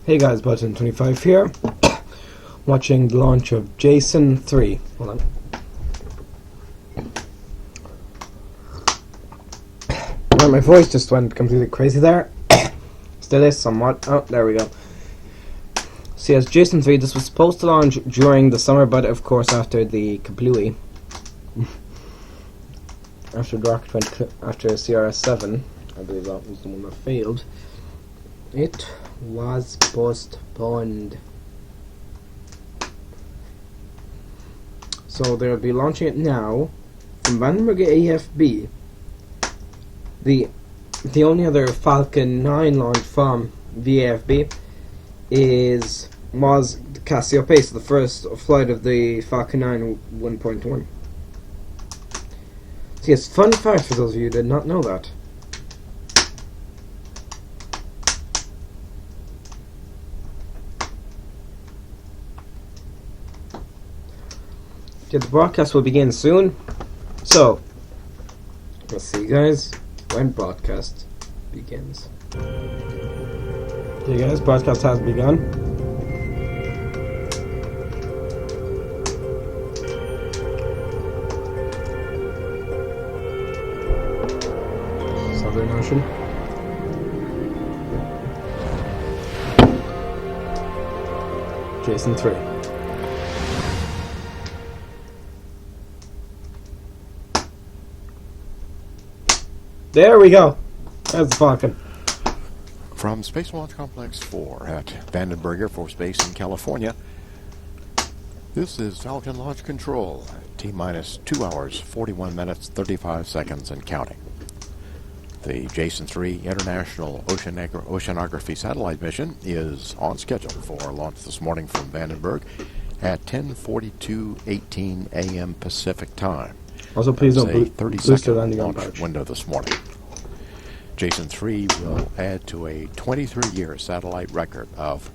Hey guys, Button25 here, watching the launch of Jason 3. Hold on. Well, my voice just went completely crazy there. Still is somewhat. Oh, there we go. So yes, Jason 3, this was supposed to launch during the summer, but of course after the kablooey. After CRS-7, I believe that was the one that failed. It was postponed. So they'll be launching it now from Vandenberg AFB. The only other Falcon 9 launch from VAFB was the Cassiopeia, the first flight of the Falcon 9 1.1. So yes, fun fact for those of you who did not know that. Yeah, the broadcast will begin soon. So, let's see guys, when broadcast begins. Okay guys, broadcast has begun. Southern Ocean. Jason 3. There we go. That's the Falcon. From Space Launch Complex 4 at Vandenberg Air Force Base in California, this is Falcon Launch Control. T-minus 2 hours, 41 minutes, 35 seconds and counting. The Jason 3 International Oceanography Satellite mission is on schedule for launch this morning from Vandenberg at 10:42:18 a.m. Pacific Time. Also, please don't boost the 30-second landing on launch window this morning. Jason 3 will add to a 23-year satellite record of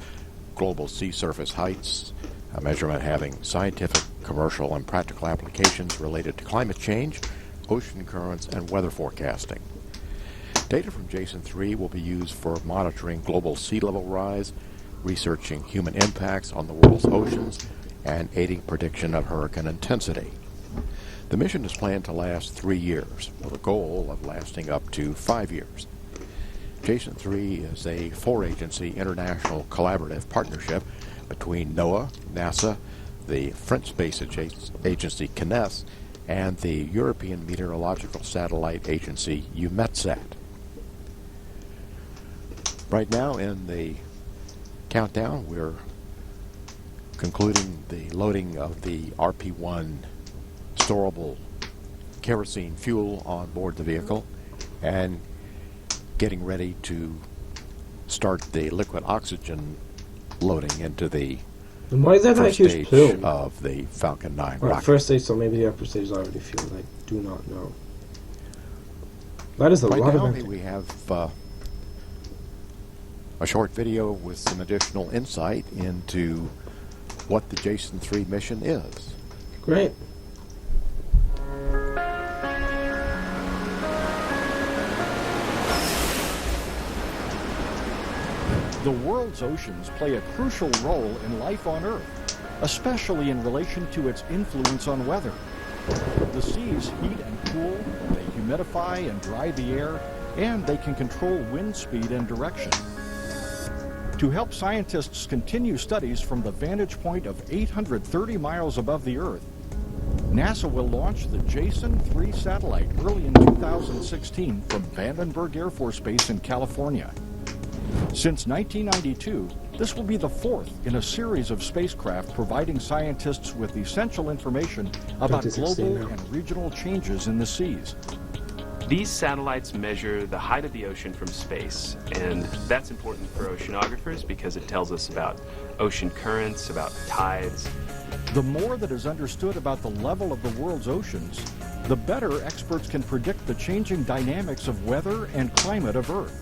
global sea surface heights, a measurement having scientific, commercial, and practical applications related to climate change, ocean currents, and weather forecasting. Data from Jason 3 will be used for monitoring global sea level rise, researching human impacts on the world's oceans, and aiding prediction of hurricane intensity. The mission is planned to last 3 years, with a goal of lasting up to 5 years. Jason 3 is a 4-agency international collaborative partnership between NOAA, NASA, the French Space Agency CNES, and the European Meteorological Satellite Agency EUMETSAT. Right now in the countdown, we're concluding the loading of the RP-1 storable kerosene fuel on board the vehicle and getting ready to start the liquid oxygen loading into the why is that first huge stage plume of the Falcon 9 right, rocket. first stage, so maybe the upper stage is already fueled. I do not know. That is a right lot now, of we have a short video with some additional insight into what the Jason 3 mission is. Great. The world's oceans play a crucial role in life on Earth, especially in relation to its influence on weather. The seas heat and cool, they humidify and dry the air, and they can control wind speed and direction. To help scientists continue studies from the vantage point of 830 miles above the Earth, NASA will launch the Jason 3 satellite early in 2016 from Vandenberg Air Force Base in California. Since 1992, this will be the fourth in a series of spacecraft providing scientists with essential information about global and regional changes in the seas. These satellites measure the height of the ocean from space, and that's important for oceanographers because it tells us about ocean currents, about tides. The more that is understood about the level of the world's oceans, the better experts can predict the changing dynamics of weather and climate of Earth.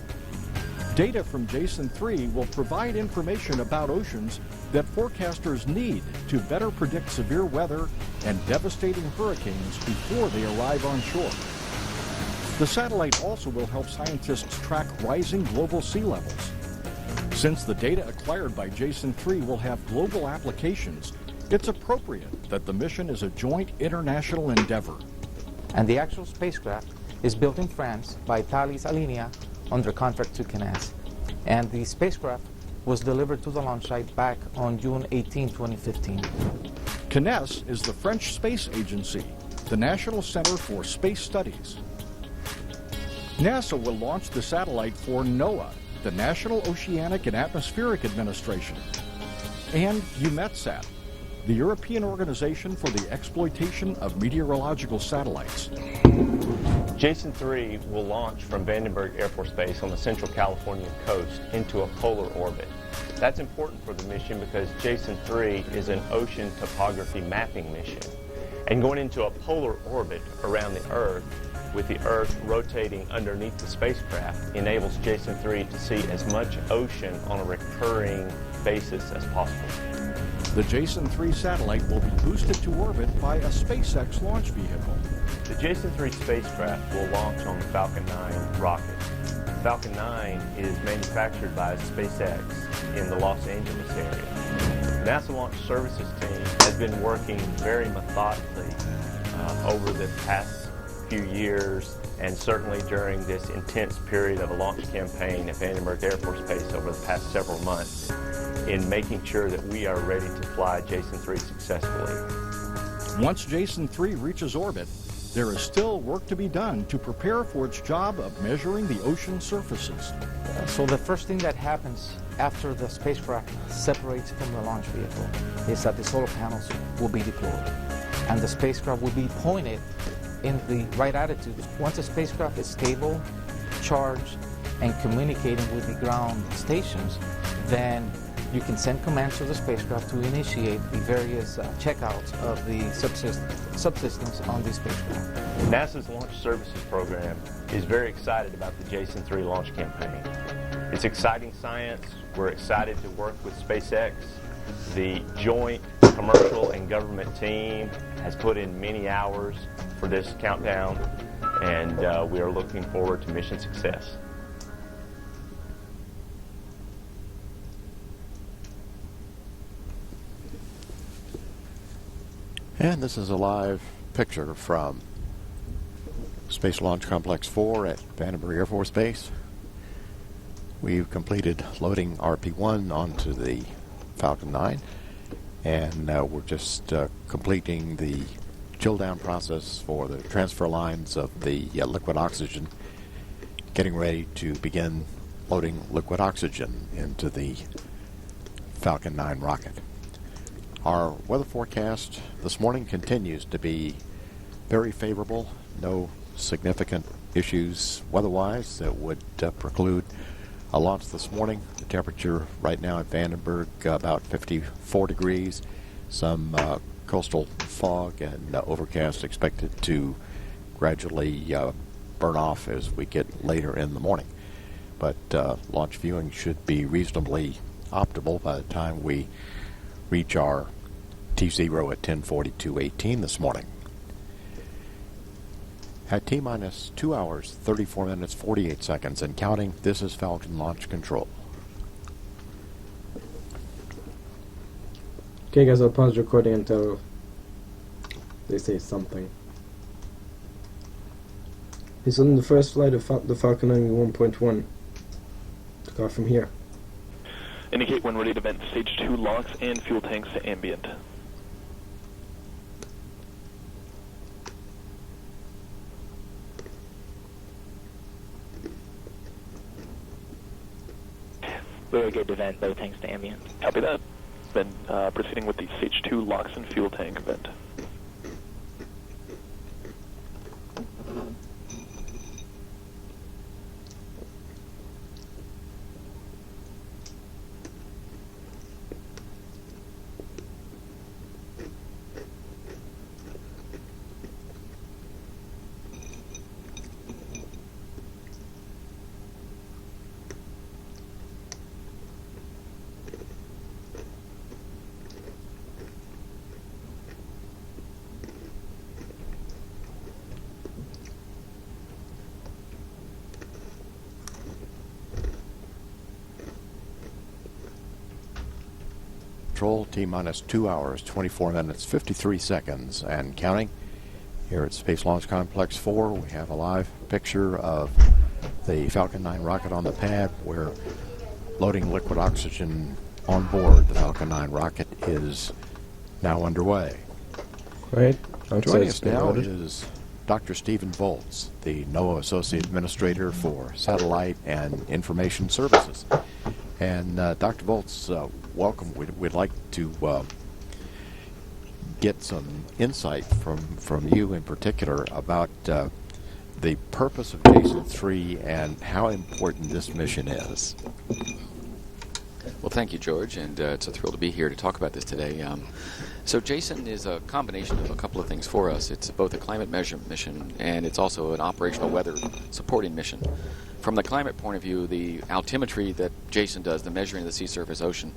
Data from Jason 3 will provide information about oceans that forecasters need to better predict severe weather and devastating hurricanes before they arrive on shore. The satellite also will help scientists track rising global sea levels. Since the data acquired by Jason 3 will have global applications, it's appropriate that the mission is a joint international endeavor. And the actual spacecraft is built in France by Thales Alenia under contract to Kinéis. And the spacecraft was delivered to the launch site back on June 18, 2015. Kinéis is the French space agency, the National Center for Space Studies. NASA will launch the satellite for NOAA, the National Oceanic and Atmospheric Administration, and EUMETSAT, the European Organization for the Exploitation of Meteorological Satellites. Jason 3 will launch from Vandenberg Air Force Base on the central Californian coast into a polar orbit. That's important for the mission because Jason 3 is an ocean topography mapping mission. And going into a polar orbit around the Earth, with the Earth rotating underneath the spacecraft, enables Jason 3 to see as much ocean on a recurring basis as possible. The Jason 3 satellite will be boosted to orbit by a SpaceX launch vehicle. The Jason 3 spacecraft will launch on the Falcon 9 rocket. Falcon 9 is manufactured by SpaceX in the Los Angeles area. NASA Launch Services team has been working very methodically over the past few years, and certainly during this intense period of a launch campaign at Vandenberg Air Force Base over the past several months, in making sure that we are ready to fly Jason 3 successfully. Once Jason 3 reaches orbit, there is still work to be done to prepare for its job of measuring the ocean surfaces. So the first thing that happens after the spacecraft separates from the launch vehicle is that the solar panels will be deployed, and the spacecraft will be pointed in the right attitude. Once the spacecraft is stable, charged, and communicating with the ground stations, then you can send commands to the spacecraft to initiate the various checkouts of the subsystems on the spacecraft. NASA's Launch Services Program is very excited about the Jason 3 launch campaign. It's exciting science. We're excited to work with SpaceX. The joint commercial and government team has put in many hours for this countdown, and we are looking forward to mission success. And this is a live picture from Space Launch Complex 4 at Vandenberg Air Force Base. We've completed loading RP-1 onto the Falcon 9, and we're just completing the chill down process for the transfer lines of the liquid oxygen, getting ready to begin loading liquid oxygen into the Falcon 9 rocket. Our weather forecast this morning continues to be very favorable. No significant issues weather-wise that would preclude a launch this morning. The temperature right now at Vandenberg about 54 degrees. Some coastal fog and overcast expected to gradually burn off as we get later in the morning. But launch viewing should be reasonably optimal by the time we reach our T0 at 10:42:18 this morning. At T-minus 2 hours, 34 minutes, 48 seconds and counting, this is Falcon Launch Control. Okay guys, I'll pause recording until they say something. He's on the first flight of the Falcon 9 1.1. Took off from here. Indicate when ready to vent stage 2 locks and fuel tanks to ambient. Very good to vent both tanks to ambient. Copy that. Then proceeding with the stage 2 locks and fuel tank vent. Control, T-minus 2 hours, 24 minutes, 53 seconds, and counting. Here at Space Launch Complex 4, we have a live picture of the Falcon 9 rocket on the pad. We're loading liquid oxygen on board. The Falcon 9 rocket is now underway. Right. Joining us now is Dr. Stephen Volz, the NOAA Associate Administrator for Satellite and Information Services. And Dr. Volz, welcome. We'd like to get some insight from you in particular about the purpose of Jason 3 and how important this mission is. Well, thank you, George, and it's a thrill to be here to talk about this today. So Jason is a combination of a couple of things for us. It's both a climate measurement mission, and it's also an operational weather supporting mission. From the climate point of view, the altimetry that Jason does, the measuring of the sea surface ocean,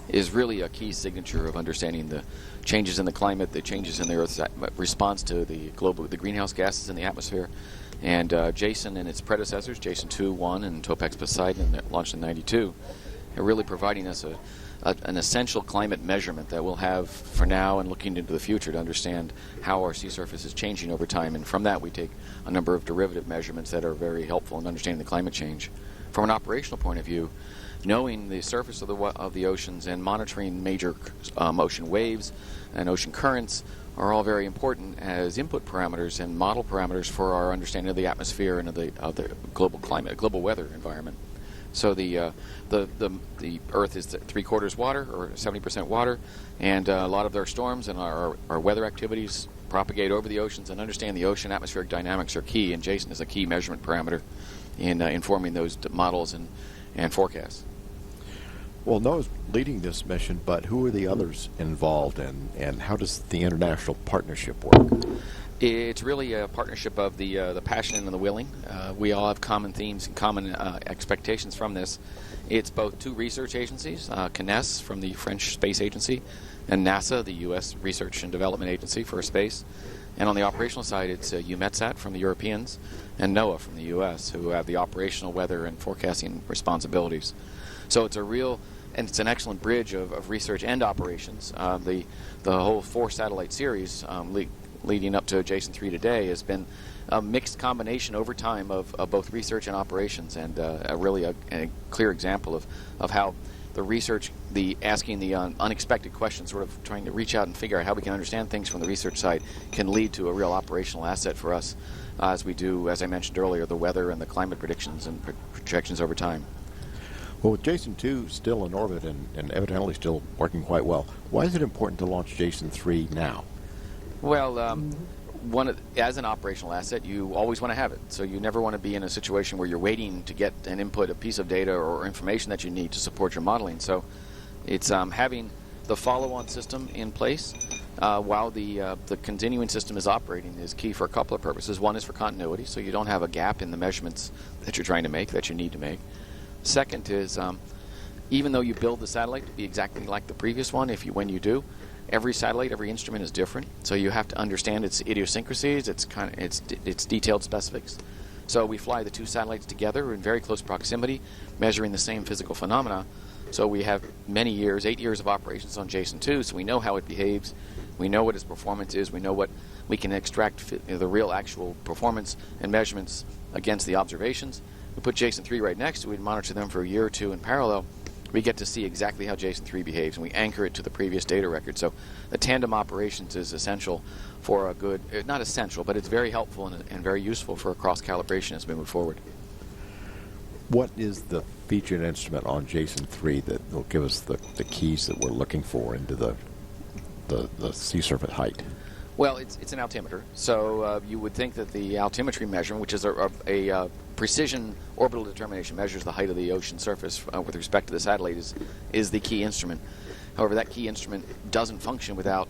is really a key signature of understanding the changes in the climate, the changes in the Earth's response to the greenhouse gases in the atmosphere. And Jason and its predecessors, Jason 2, 1, and Topex Poseidon, that launched in '92, are really providing us an essential climate measurement that we'll have for now and looking into the future to understand how our sea surface is changing over time. And from that, we take a number of derivative measurements that are very helpful in understanding the climate change. From an operational point of view, knowing the surface of the oceans and monitoring major ocean waves and ocean currents are all very important as input parameters and model parameters for our understanding of the atmosphere and of the global climate, global weather environment. So the Earth is 3/4 water, or 70% water, and a lot of their storms and our weather activities propagate over the oceans, and understanding the ocean atmospheric dynamics are key, and Jason is a key measurement parameter in informing those models and forecasts. Well, NOAA's leading this mission, but who are the others involved, and how does the international partnership work? It's really a partnership of the passionate and the willing. We all have common themes and common expectations from this. It's both two research agencies, CNES from the French Space Agency, and NASA, the U.S. Research and Development Agency for Space. And on the operational side, it's EUMETSAT from the Europeans and NOAA from the U.S., who have the operational weather and forecasting responsibilities. So it's it's an excellent bridge of research and operations. The whole 4 satellite series leading up to Jason 3 today has been a mixed combination over time of both research and operations, and a clear example of how the research, asking the unexpected questions, sort of trying to reach out and figure out how we can understand things from the research side, can lead to a real operational asset for us as we do, as I mentioned earlier, the weather and the climate predictions and projections over time. Well, with Jason 2 still in orbit and evidently still working quite well, why is it important to launch Jason 3 now? Well, as an operational asset, you always want to have it. So you never want to be in a situation where you're waiting to get an input, a piece of data or information that you need to support your modeling. So it's having the follow-on system in place while the continuing system is operating is key for a couple of purposes. One is for continuity, so you don't have a gap in the measurements that you're trying to make, that you need to make. Second is, even though you build the satellite to be exactly like the previous one, when you do, every satellite, every instrument is different. So you have to understand its idiosyncrasies, its detailed specifics. So we fly the 2 satellites together in very close proximity, measuring the same physical phenomena. So we have many years, 8 years of operations on Jason 2, so we know how it behaves, we know what its performance is, we know what we can extract the real actual performance and measurements against the observations. We put Jason 3 right next to it, we monitor them for a year or 2 in parallel. We get to see exactly how Jason 3 behaves, and we anchor it to the previous data record. So the tandem operations is essential for a good, not essential, but it's very helpful and very useful for a cross-calibration as we move forward. What is the featured instrument on Jason 3 that will give us the keys that we're looking for into the sea surface height? Well, it's an altimeter. So you would think that the altimetry measurement, which is a precision orbital determination, measures the height of the ocean surface with respect to the satellite, is the key instrument. However, that key instrument doesn't function without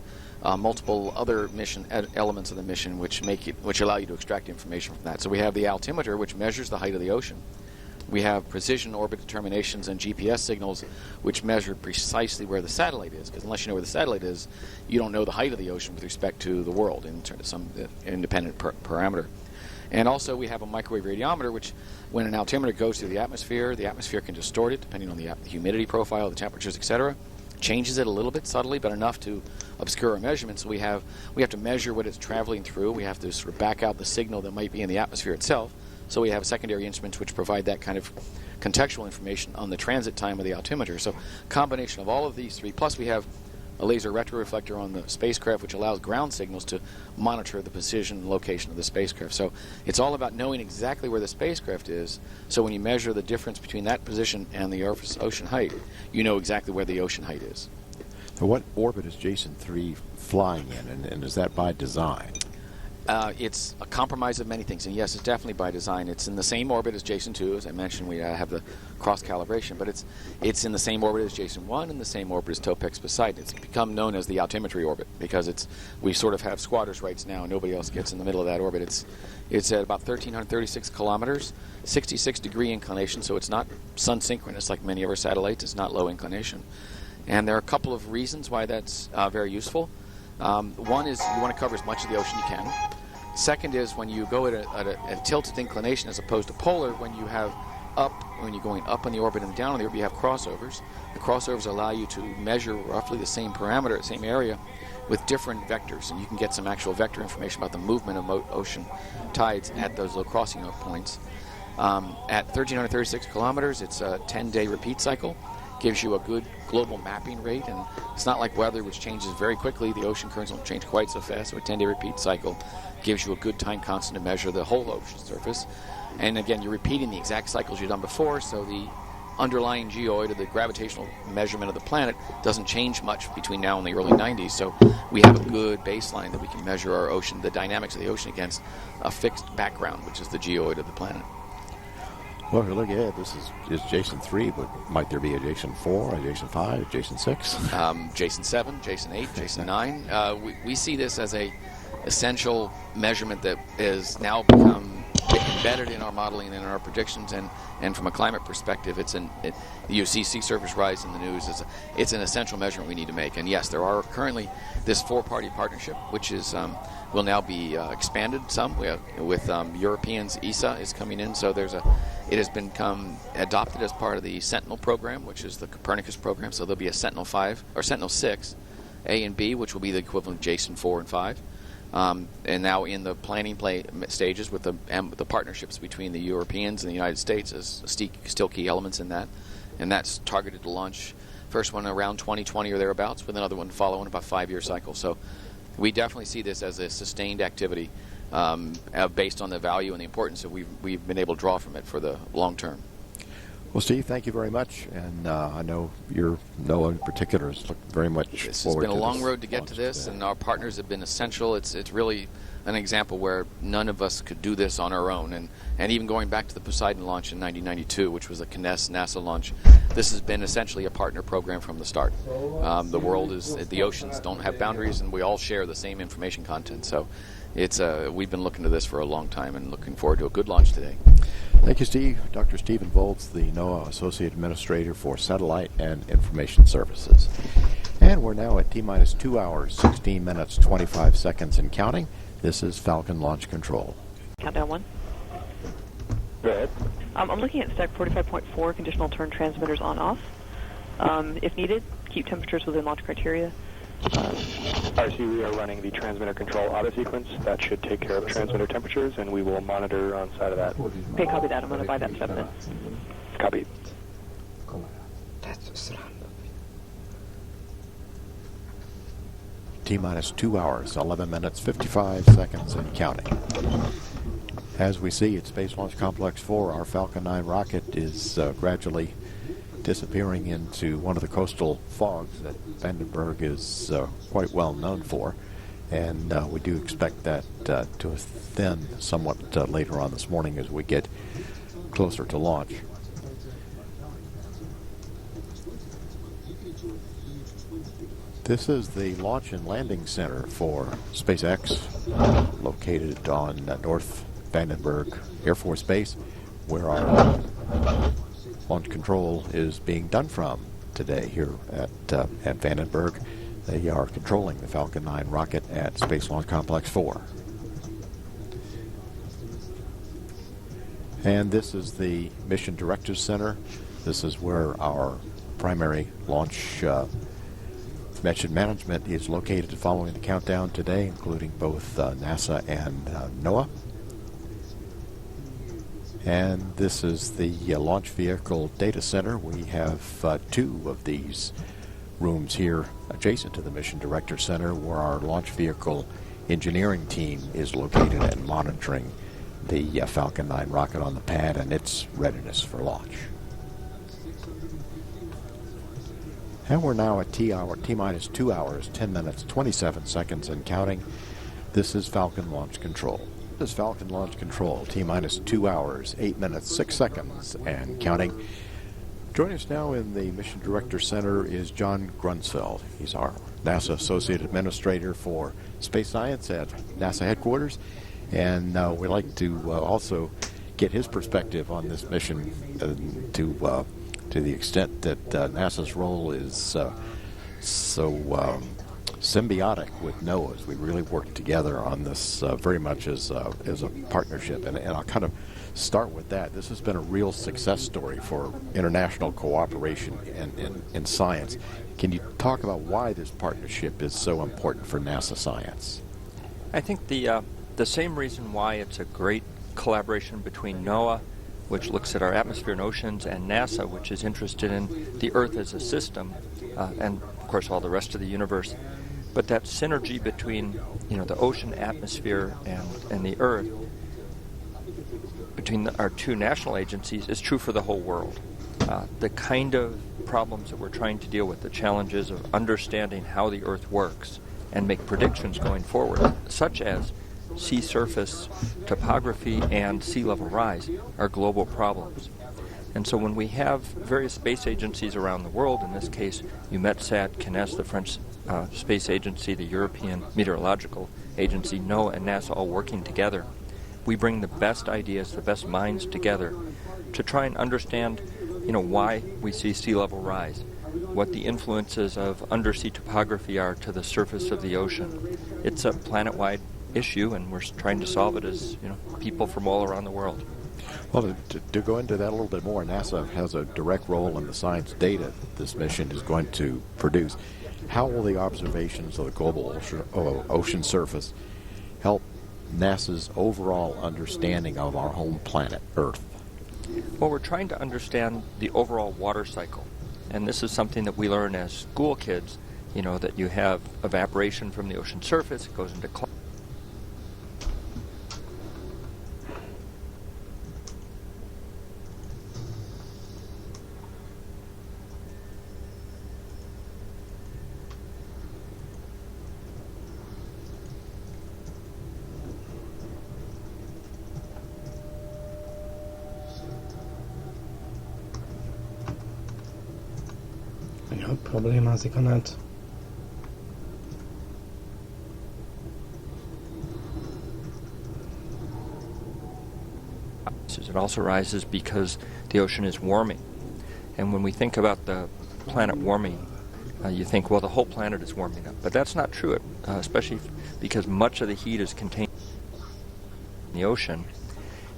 multiple other mission elements of the mission which allow you to extract information from that. So we have the altimeter, which measures the height of the ocean. We have precision orbit determinations and GPS signals which measure precisely where the satellite is, because unless you know where the satellite is, you don't know the height of the ocean with respect to the world in terms of some independent parameter. And also we have a microwave radiometer, which when an altimeter goes through the atmosphere can distort it depending on the humidity profile, the temperatures, etc. changes it a little bit subtly, but enough to obscure our measurements. So we have to measure what it's traveling through. We have to sort of back out the signal that might be in the atmosphere itself. So we have secondary instruments which provide that kind of contextual information on the transit time of the altimeter. So combination of all of these three, plus we have a laser retroreflector on the spacecraft which allows ground signals to monitor the position and location of the spacecraft. So it's all about knowing exactly where the spacecraft is, so when you measure the difference between that position and the Earth's ocean height, you know exactly where the ocean height is. So what orbit is Jason 3 flying in, and is that by design? It's a compromise of many things, and yes, it's definitely by design. It's in the same orbit as Jason 2. As I mentioned, we have the cross-calibration, but it's in the same orbit as Jason 1 and the same orbit as Topex Poseidon. It's become known as the altimetry orbit because we sort of have squatters' rights now, and nobody else gets in the middle of that orbit. It's at about 1,336 kilometers, 66-degree inclination, so it's not sun-synchronous like many of our satellites. It's not low inclination. And there are a couple of reasons why that's very useful. One is you want to cover as much of the ocean you can. Second is when you go at a tilted inclination as opposed to polar, when you're going up in the orbit and down in the orbit, you have crossovers. The crossovers allow you to measure roughly the same parameter, same area, with different vectors, and you can get some actual vector information about the movement of ocean tides at those low crossing points. At 1,336 kilometers, it's a 10-day repeat cycle. Gives you a good global mapping rate, and it's not like weather, which changes very quickly. The ocean currents don't change quite so fast, so a 10-day repeat cycle gives you a good time constant to measure the whole ocean surface. And again, you're repeating the exact cycles you've done before, so the underlying geoid, or the gravitational measurement of the planet, doesn't change much between now and the early 90s, so we have a good baseline that we can measure our ocean, the dynamics of the ocean, against a fixed background, which is the geoid of the planet. Well, if you look ahead, this is Jason 3, but might there be a Jason 4, a Jason 5, a Jason 6? Jason 7, Jason 8, Jason 9. We see this as a essential measurement that is now become embedded in our modeling and in our predictions, and from a climate perspective, you see sea surface rise in the news. It's an essential measurement we need to make. And yes, there are currently this 4-party partnership, which is will now be expanded some with Europeans. ESA is coming in, so it has become adopted as part of the Sentinel program, which is the Copernicus program. So there'll be a Sentinel 5 or Sentinel 6, A and B, which will be the equivalent of Jason 4 and 5. And now in the planning stages with the partnerships between the Europeans and the United States is still key elements in that. And that's targeted to launch first one around 2020 or thereabouts, with another one following about a 5-year cycle. So we definitely see this as a sustained activity based on the value and the importance that we've been able to draw from it for the long term. Well, Steve, thank you very much, and I know NOAA in particular has looked very much forward to this. It's been a long road to get to this, and our partners have been essential. It's really an example where none of us could do this on our own, and even going back to the Poseidon launch in 1992, which was a Kinéis NASA launch, this has been essentially a partner program from the start. The oceans don't have boundaries, and we all share the same information content, so we've been looking to this for a long time and looking forward to a good launch today. Thank you, Steve. Dr. Stephen Volz, the NOAA Associate Administrator for Satellite and Information Services. And we're now at T-minus 2 hours, 16 minutes, 25 seconds and counting. This is Falcon Launch Control. Countdown 1. Go ahead. I'm looking at stack 45.4 conditional turn transmitters on-off. If needed, keep temperatures within launch criteria. RC, we are running the transmitter control auto sequence. That should take care of transmitter temperatures, and we will monitor on side of that. Okay, copy that. I'm going to buy that in 7 minutes. Copy. T-minus 2 hours, 11 minutes, 55 seconds and counting. As we see at Space Launch Complex 4, our Falcon 9 rocket is gradually disappearing into one of the coastal fogs that Vandenberg is quite well known for, and we do expect that to thin somewhat later on this morning as we get closer to launch. This is the Launch and Landing Center for SpaceX, located on North Vandenberg Air Force Base, where our launch control is being done from today here at Vandenberg. They are controlling the Falcon 9 rocket at Space Launch Complex 4. And this is the Mission Directors Center. This is where our primary launch Mission management is located following the countdown today, including both NASA and NOAA. And this is the Launch Vehicle Data Center. We have two of these rooms here adjacent to the Mission Director Center, where our Launch Vehicle Engineering team is located and monitoring the Falcon 9 rocket on the pad and its readiness for launch. And we're now at T-minus 2 hours, 10 minutes, 27 seconds and counting. This is Falcon Launch Control. This is Falcon Launch Control, T-minus 2 hours, 8 minutes, 6 seconds and counting. Joining us now in the Mission Director Center is John Grunsfeld. He's our NASA Associate Administrator for Space Science at NASA headquarters. And we'd like to also get his perspective on this mission to the extent that NASA's role is so symbiotic with NOAA's. We really work together on this very much as a partnership. And I'll kind of start with that. This has been a real success story for international cooperation in science. Can you talk about why this partnership is so important for NASA science? I think the same reason why it's a great collaboration between NOAA, which looks at our atmosphere and oceans, and NASA, which is interested in the Earth as a system, and of course all the rest of the universe. But that synergy between the ocean, atmosphere, and the Earth, between our two national agencies, is true for the whole world. The kind of problems that we're trying to deal with, the challenges of understanding how the Earth works and make predictions going forward, such as sea surface topography and sea level rise, are global problems. And so when we have various space agencies around the world, in this case EUMETSAT, CNES, the French Space Agency, the European Meteorological Agency, NOAA, and NASA all working together, we bring the best ideas, the best minds together to try and understand why we see sea level rise, what the influences of undersea topography are to the surface of the ocean. It's a planet-wide issue, and we're trying to solve it as people from all around the world. Well, to go into that a little bit more, NASA has a direct role in the science data this mission is going to produce. How will the observations of the global ocean surface help NASA's overall understanding of our home planet, Earth? Well, we're trying to understand the overall water cycle, and this is something that we learn as school kids, that you have evaporation from the ocean surface, it goes into clouds. Ja, problematisch kan het. It also rises because the ocean is warming. And when we think about the planet warming, you think, well, the whole planet is warming up. But that's not true, especially because much of the heat is contained in the ocean,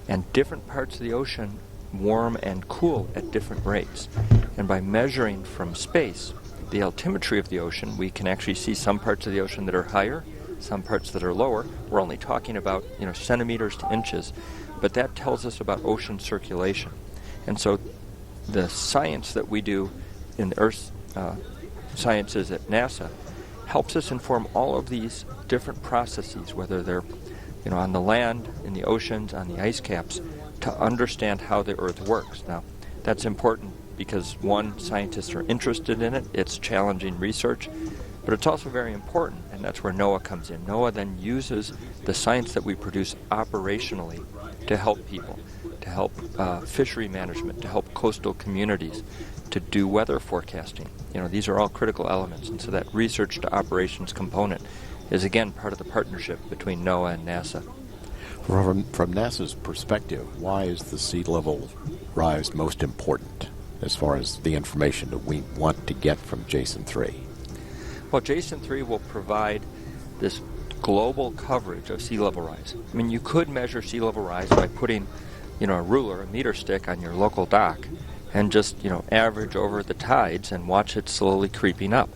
and different parts of the ocean warm and cool at different rates. And by measuring from space the altimetry of the ocean, we can actually see some parts of the ocean that are higher, some parts that are lower. We're only talking about centimeters to inches, but that tells us about ocean circulation. And so the science that we do in the Earth sciences at NASA helps us inform all of these different processes, whether they're on the land, in the oceans, on the ice caps, to understand how the Earth works. Now, that's important because, one, scientists are interested in it. It's challenging research. But it's also very important, and that's where NOAA comes in. NOAA then uses the science that we produce operationally to help people, to help fishery management, to help coastal communities, to do weather forecasting. These are all critical elements. And so that research to operations component is, again, part of the partnership between NOAA and NASA. From NASA's perspective, why is the sea level rise most important as far as the information that we want to get from Jason 3? Well, Jason 3 will provide this global coverage of sea level rise. I mean, you could measure sea level rise by putting, a ruler, a meter stick on your local dock and just, average over the tides and watch it slowly creeping up.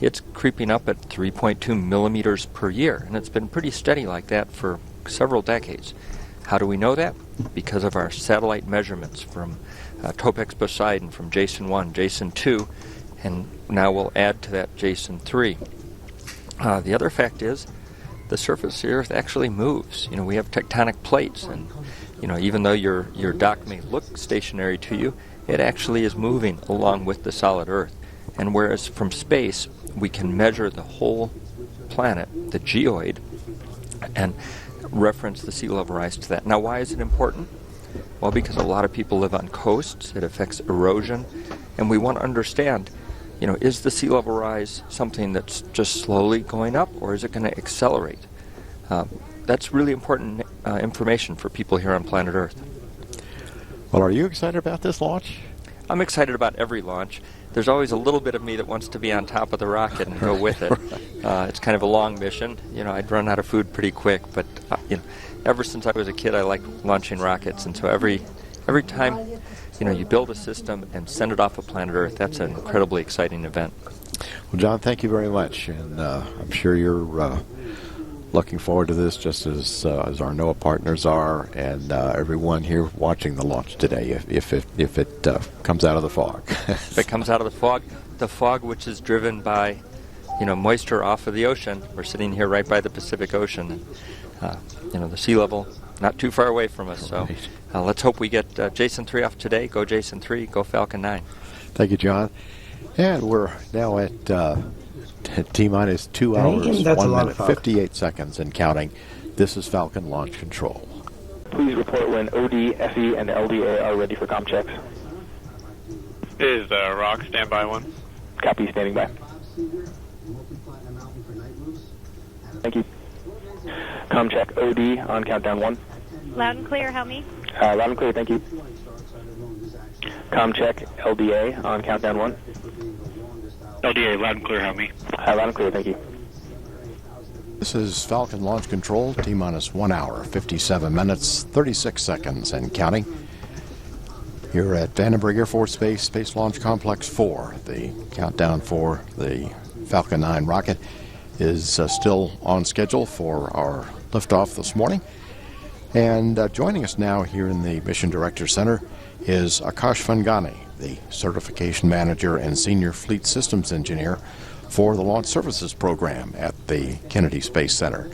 it's creeping up at 3.2 millimeters per year, and it's been pretty steady like that for several decades. How do we know that? Because of our satellite measurements from Topex Poseidon, from Jason 1, Jason 2, and now we'll add to that Jason 3. The other fact is the surface of the Earth actually moves. You know, we have tectonic plates, and you know, even though your dock may look stationary to you, it actually is moving along with the solid Earth. And whereas from space we can measure the whole planet, the geoid, and reference the sea level rise to that. Now, why is it important? Well, because a lot of people live on coasts. It affects erosion, and we want to understand, you know, is the sea level rise something that's just slowly going up, or is it going to accelerate? That's really important information for people here on planet Earth. Well, are you excited about this launch? I'm excited about every launch. There's always a little bit of me that wants to be on top of the rocket and go with it. It's kind of a long mission. You know, I'd run out of food pretty quick, but you know, ever since I was a kid, I liked launching rockets, and so every time, you know, you build a system and send it off of planet Earth, that's an incredibly exciting event. Well, John, thank you very much, and I'm sure you're looking forward to this just as our NOAA partners are, and everyone here watching the launch today, if it comes out of the fog. If it comes out of the fog which is driven by, you know, moisture off of the ocean. We're sitting here right by the Pacific Ocean, and you know, the sea level not too far away from us. So let's hope we get Jason 3 off today. Go Jason 3, go Falcon 9. Thank you, John. And we're now at T-minus 2 hours, 1 minute, 58 seconds and counting. This is Falcon Launch Control. Please report when OD, FE, and LDA are ready for comm checks. Is Rock standby 1? Copy, standing by. Thank you. Comm check OD on countdown 1. Loud and clear, help me. Loud and clear, thank you. Comm check LDA on countdown 1. LDA, loud and clear, help me. Loud and clear, thank you. This is Falcon Launch Control, T-minus 1 hour, 57 minutes, 36 seconds and counting. Here at Vandenberg Air Force Base, Space Launch Complex 4. The countdown for the Falcon 9 rocket is still on schedule for our liftoff this morning. And joining us now here in the Mission Director Center is Akash Fangani, the Certification Manager and Senior Fleet Systems Engineer for the Launch Services Program at the Kennedy Space Center.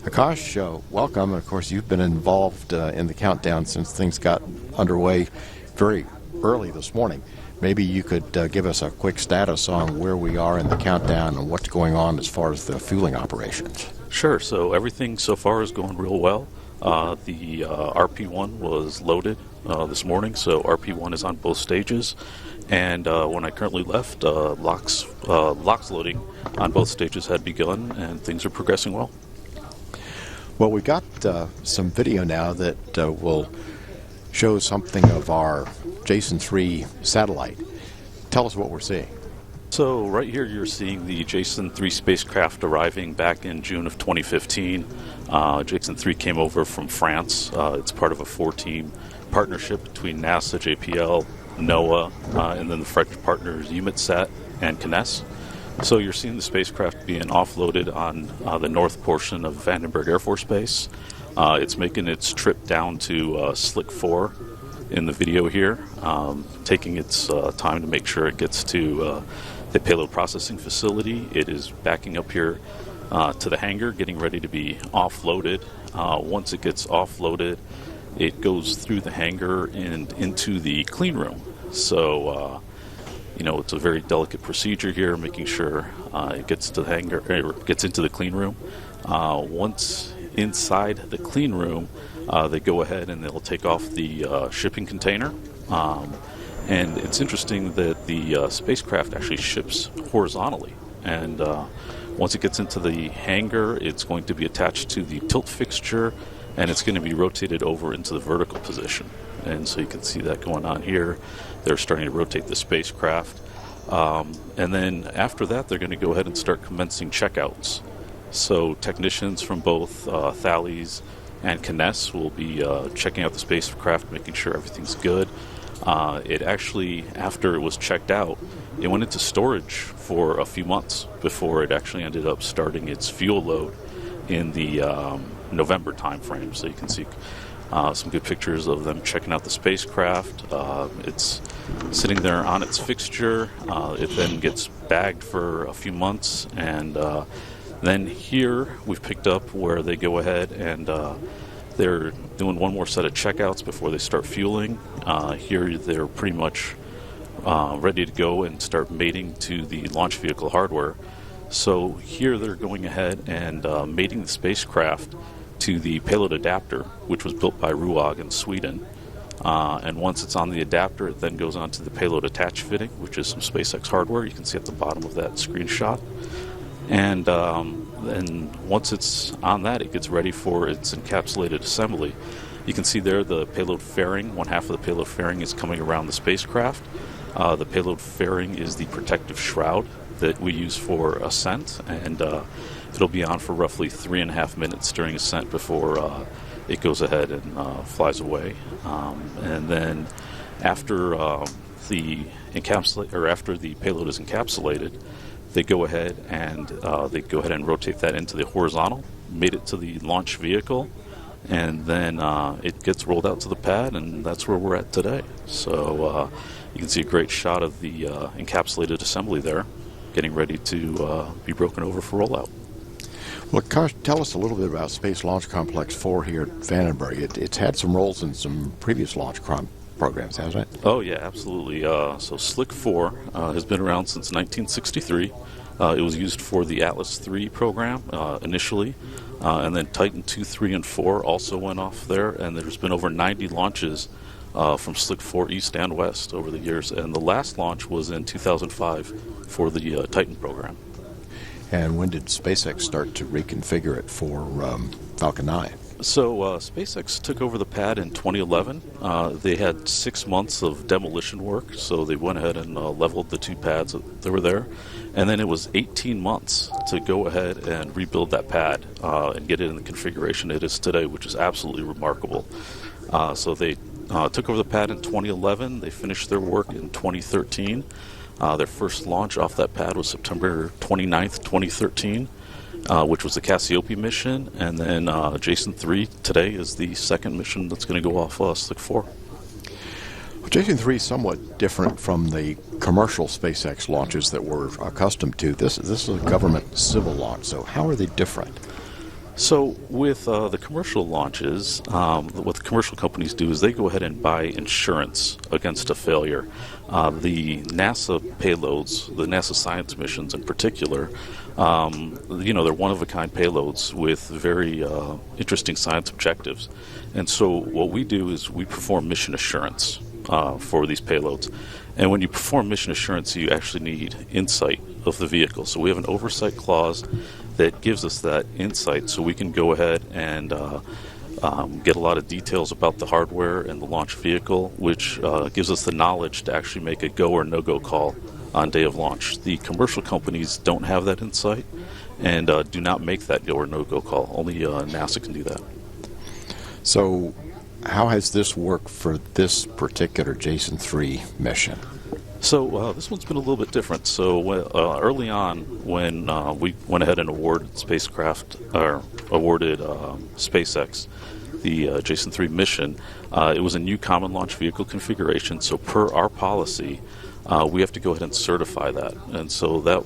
Akash, welcome. Of course, you've been involved in the countdown since things got underway very early this morning. Maybe you could give us a quick status on where we are in the countdown and what's going on as far as the fueling operations. Sure. So everything so far is going real well. The RP-1 was loaded this morning, so RP-1 is on both stages. And when I currently left, LOX loading on both stages had begun, and things are progressing well. Well, we've got some video now that will show something of our Jason 3 satellite. Tell us what we're seeing. So right here you're seeing the Jason 3 spacecraft arriving back in June of 2015. Jason 3 came over from France. It's part of a 4-team partnership between NASA, JPL, NOAA, and then the French partners EUMETSAT and CNES. So you're seeing the spacecraft being offloaded on the north portion of Vandenberg Air Force Base. It's making its trip down to Slick 4 in the video here, taking its time to make sure it gets to the payload processing facility. It is backing up here to the hangar, getting ready to be offloaded. Once it gets offloaded, it goes through the hangar and into the clean room. So, it's a very delicate procedure here, making sure it gets to the hangar, gets into the clean room. Once inside the clean room, they go ahead and they'll take off the shipping container. And it's interesting that the spacecraft actually ships horizontally. And once it gets into the hangar, it's going to be attached to the tilt fixture, and it's going to be rotated over into the vertical position. And so you can see that going on here. They're starting to rotate the spacecraft. And then after that, they're going to go ahead and start commencing checkouts. So technicians from both Thales and CNES will be checking out the spacecraft, making sure everything's good. It actually, after it was checked out, it went into storage for a few months before it actually ended up starting its fuel load in the November time frame. So you can see some good pictures of them checking out the spacecraft. It's sitting there on its fixture. It then gets bagged for a few months, and then here we've picked up where they go ahead and they're doing one more set of checkouts before they start fueling. Here they're pretty much ready to go and start mating to the launch vehicle hardware. So here they're going ahead and mating the spacecraft to the payload adapter, which was built by Ruag in Sweden. And once it's on the adapter, it then goes on to the payload attach fitting, which is some SpaceX hardware. You can see at the bottom of that screenshot. And once it's on that, it gets ready for its encapsulated assembly. You can see there the payload fairing. One half of the payload fairing is coming around the spacecraft. The payload fairing is the protective shroud that we use for ascent, and it'll be on for roughly 3.5 minutes during ascent before it goes ahead and flies away. And then after the payload is encapsulated, they go ahead and rotate that into the horizontal, mate it to the launch vehicle, and then it gets rolled out to the pad, and that's where we're at today. So you can see a great shot of the encapsulated assembly there, getting ready to be broken over for rollout. Well, tell us a little bit about Space Launch Complex 4 here at Vandenberg. It's had some roles in some previous launch programs, hasn't it? Oh, yeah, absolutely. So Slick 4 has been around since 1963. It was used for the Atlas III program initially, and then Titan 2, 3, and 4 also went off there, and there's been over 90 launches from Slick 4 East and West over the years, and the last launch was in 2005 for the Titan program. And when did SpaceX start to reconfigure it for Falcon 9? So SpaceX took over the pad in 2011. They had 6 months of demolition work, so they went ahead and leveled the two pads that were there. And then it was 18 months to go ahead and rebuild that pad and get it in the configuration it is today, which is absolutely remarkable. So they took over the pad in 2011. They finished their work in 2013. Their first launch off that pad was September 29th, 2013, which was the Cassiope mission. And then Jason 3 today is the second mission that's going to go off Slick 4. Well, Jason 3 is somewhat different from the commercial SpaceX launches that we're accustomed to. This is a government civil launch, so how are they different? So with the commercial launches, what the commercial companies do is they go ahead and buy insurance against a failure. The NASA payloads, the NASA science missions in particular, they're one-of-a-kind payloads with very interesting science objectives. And so what we do is we perform mission assurance for these payloads. And when you perform mission assurance, you actually need insight of the vehicle. So we have an oversight clause that gives us that insight so we can go ahead and get a lot of details about the hardware and the launch vehicle, which gives us the knowledge to actually make a go or no-go call on day of launch. The commercial companies don't have that insight and do not make that go or no-go call. Only NASA can do that. So how has this worked for this particular Jason 3 mission? So this one's been a little bit different. So early on, when we went ahead and awarded SpaceX the Jason 3 mission, it was a new common launch vehicle configuration. So per our policy, we have to go ahead and certify that. And so that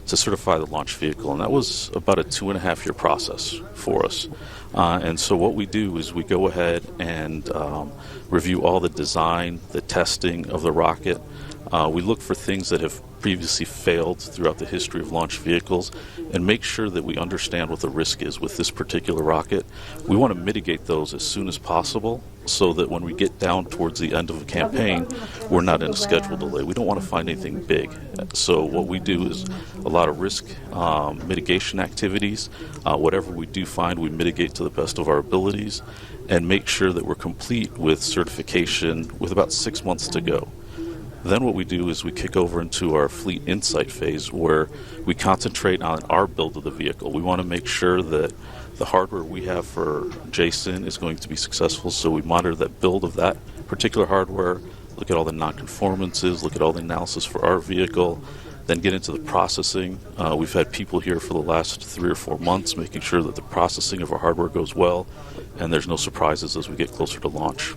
to certify the launch vehicle, and that was about a 2.5-year process for us. And so what we do is we go ahead and review all the design, the testing of the rocket. We look for things that have previously failed throughout the history of launch vehicles and make sure that we understand what the risk is with this particular rocket. We want to mitigate those as soon as possible so that when we get down towards the end of a campaign, we're not in a schedule delay. We don't want to find anything big. So what we do is a lot of risk mitigation activities. Whatever we do find, we mitigate to the best of our abilities and make sure that we're complete with certification with about 6 months to go. Then what we do is we kick over into our fleet insight phase where we concentrate on our build of the vehicle. We want to make sure that the hardware we have for Jason is going to be successful, so we monitor that build of that particular hardware, look at all the nonconformances, look at all the analysis for our vehicle, then get into the processing. We've had people here for the last 3 or 4 months making sure that the processing of our hardware goes well and there's no surprises as we get closer to launch.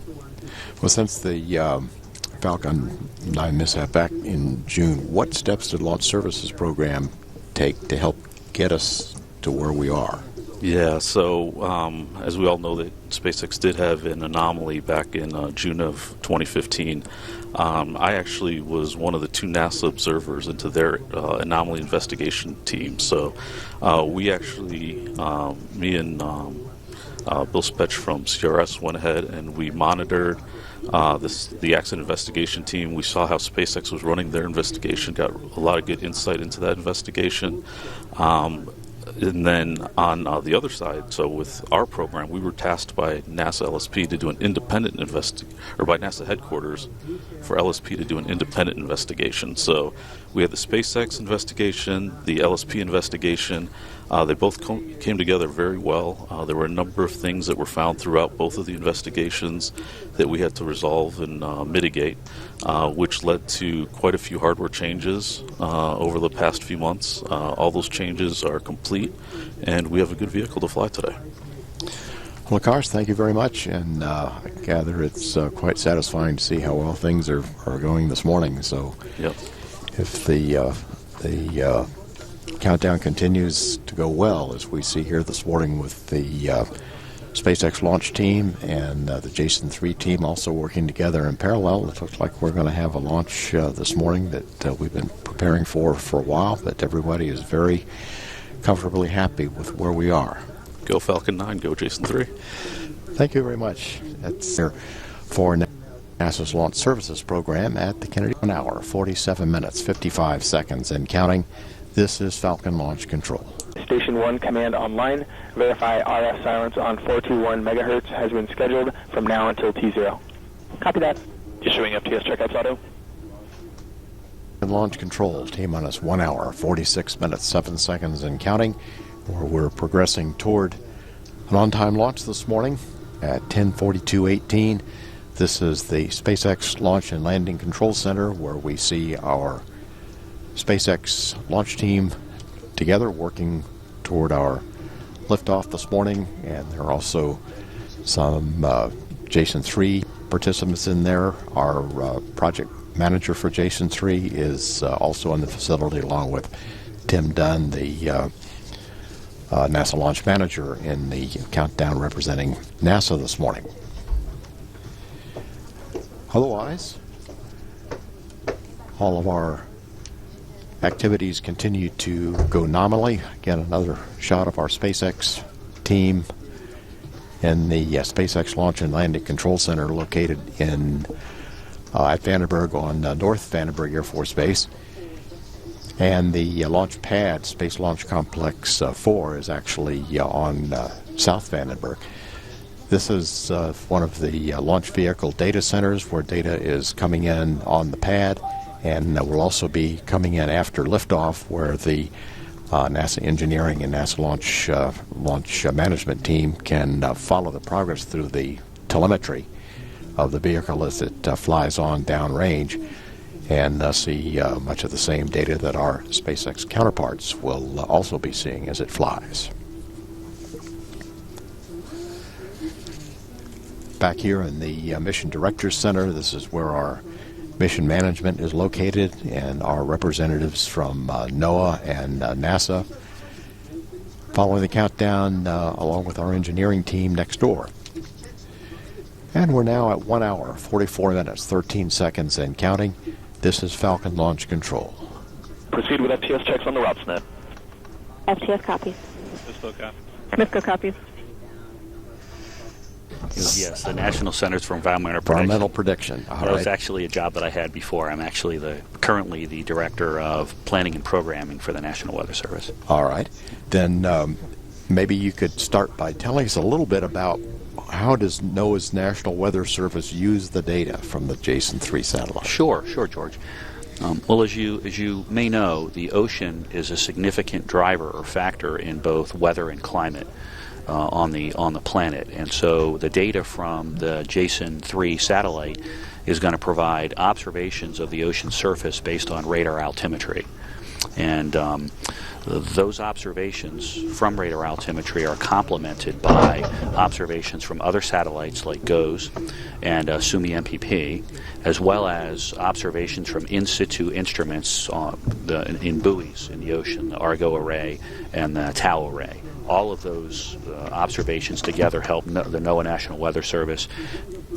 Well, since the Falcon 9 mishap back in June, what steps did Launch Services Program take to help get us to where we are? Yeah, so as we all know, that SpaceX did have an anomaly back in June of 2015. I actually was one of the 2 NASA observers into their anomaly investigation team. So we actually, me and Bill Spetch from CRS went ahead and we monitored the accident investigation team. We saw how SpaceX was running their investigation, got a lot of good insight into that investigation. And then on the other side, so with our program, we were tasked by NASA LSP to do an independent or by NASA headquarters for LSP to do an independent investigation. So we had the SpaceX investigation, the LSP investigation. They both came together very well. There were a number of things that were found throughout both of the investigations that we had to resolve and mitigate, which led to quite a few hardware changes over the past few months. All those changes are complete, and we have a good vehicle to fly today. Well, Akash, thank you very much, and I gather it's quite satisfying to see how well things are going this morning. So, yep. If the countdown continues to go well, as we see here this morning with the SpaceX launch team and the Jason 3 team also working together in parallel, it looks like we're going to have a launch this morning that we've been preparing for a while, but everybody is very comfortably happy with where we are. Go Falcon 9, go Jason 3. Thank you very much. That's there for NASA's Launch Services Program at the Kennedy. 1 hour, 47 minutes, 55 seconds, and counting. This is Falcon Launch Control. Station 1 command online. Verify RF silence on 421 megahertz has been scheduled from now until T0. Copy that. Issuing FTS checkouts auto. Launch Control, T-minus 1 hour, 46 minutes, 7 seconds, and counting. We're progressing toward an on-time launch this morning at 10:42:18. This is the SpaceX Launch and Landing Control Center, where we see our SpaceX launch team together working toward our liftoff this morning, and there are also some Jason 3 participants in there. Our project manager for Jason 3 is also in the facility, along with Tim Dunn, the NASA launch manager, in the countdown representing NASA this morning. Otherwise, all of our activities continue to go nominally. Again, another shot of our SpaceX team in the SpaceX Launch and Landing Control Center located in at Vandenberg on North Vandenberg Air Force Base. And the launch pad, Space Launch Complex 4, is actually on South Vandenberg. This is one of the launch vehicle data centers where data is coming in on the pad, and will also be coming in after liftoff, where the NASA engineering and NASA launch management team can follow the progress through the telemetry of the vehicle as it flies on downrange, and see much of the same data that our SpaceX counterparts will also be seeing as it flies. Back here in the Mission Directors Center, this is where our mission management is located, and our representatives from NOAA and NASA following the countdown along with our engineering team next door. And we're now at 1 hour, 44 minutes, 13 seconds, and counting. This is Falcon Launch Control. Proceed with FTS checks on the routes net. FTS copies. MISCO copies. Yes, the National Centers for Environmental Prediction. That was actually a job that I had before. I'm actually currently the Director of Planning and Programming for the National Weather Service. All right. Then maybe you could start by telling us a little bit about how does NOAA's National Weather Service use the data from the Jason 3 satellite? Sure, George. Well, as you may know, the ocean is a significant driver or factor in both weather and climate on the planet, and so the data from the Jason 3 satellite is going to provide observations of the ocean surface based on radar altimetry. And those observations from radar altimetry are complemented by observations from other satellites like GOES and SUMI MPP, as well as observations from in situ instruments in buoys in the ocean, the Argo array and the TAO array. All of those observations together help the NOAA National Weather Service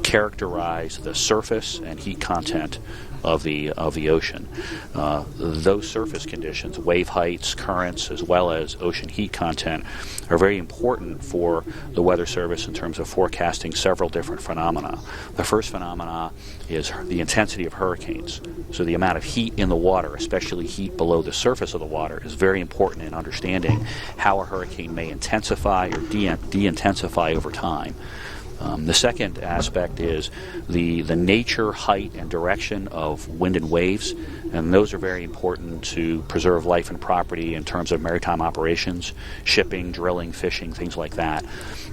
characterize the surface and heat content of the ocean. Those surface conditions, wave heights, currents, as well as ocean heat content, are very important for the Weather Service in terms of forecasting several different phenomena. The first phenomena is the intensity of hurricanes. So the amount of heat in the water, especially heat below the surface of the water, is very important in understanding how a hurricane may intensify or de-intensify over time. The second aspect is the nature, height, and direction of wind and waves, and those are very important to preserve life and property in terms of maritime operations, shipping, drilling, fishing, things like that.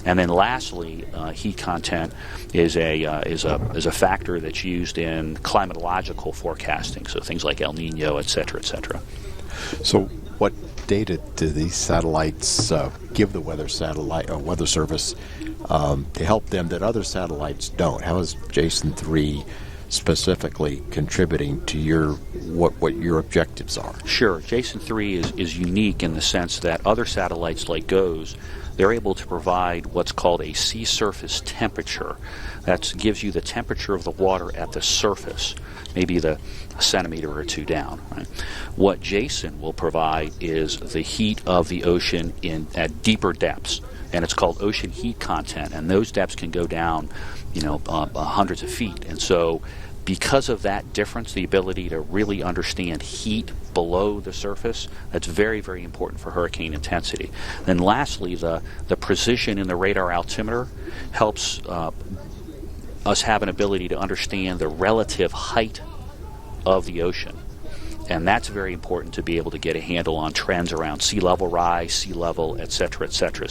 And then lastly, heat content is a factor that's used in climatological forecasting, so things like El Nino, et cetera, et cetera. So what data do these satellites give the Weather Service to help them that other satellites don't? How is Jason 3 specifically contributing to what your objectives are? Sure. Jason 3 is unique in the sense that other satellites like GOES, they're able to provide what's called a sea surface temperature. That gives you the temperature of the water at the surface, maybe a centimeter or two down. Right? What Jason will provide is the heat of the ocean at deeper depths, and it's called ocean heat content, and those depths can go down, hundreds of feet. And so because of that difference, the ability to really understand heat below the surface, that's very, very important for hurricane intensity. Then lastly, the precision in the radar altimeter helps us have an ability to understand the relative height of the ocean. And that's very important to be able to get a handle on trends around sea level rise, sea level, et cetera, et cetera.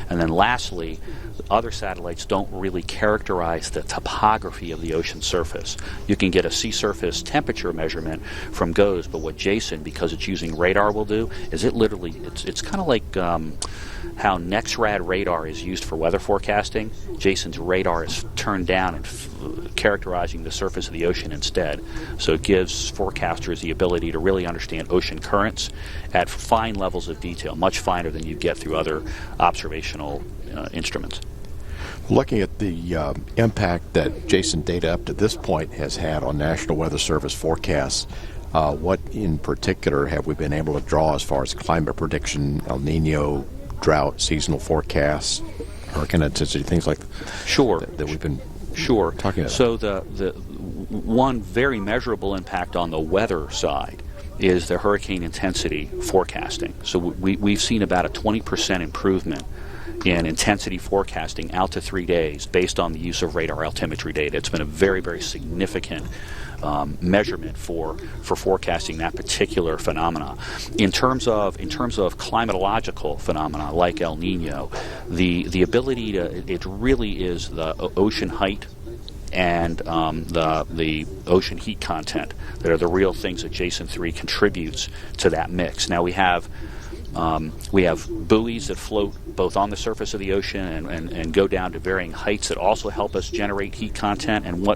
And then lastly, other satellites don't really characterize the topography of the ocean surface. You can get a sea surface temperature measurement from GOES, but what Jason, because it's using radar, will do is it's kind of like how NEXRAD radar is used for weather forecasting. Jason's radar is turned down and characterizing the surface of the ocean instead. So it gives forecasters the ability to really understand ocean currents at fine levels of detail, much finer than you get through other observational instruments. Looking at the impact that Jason data up to this point has had on National Weather Service forecasts, what in particular have we been able to draw as far as climate prediction, El Nino, drought, seasonal forecasts, hurricane intensity, things like that we've been talking about? So the one very measurable impact on the weather side is the hurricane intensity forecasting. So we've seen about a 20% improvement in intensity forecasting out to 3 days based on the use of radar altimetry data. It's been a very, very significant measurement for forecasting that particular phenomena. In terms of climatological phenomena like El Nino, the ability it really is the ocean height and the ocean heat content that are the real things that Jason 3 contributes to that mix. Now we have buoys that float both on the surface of the ocean and go down to varying heights that also help us generate heat content, and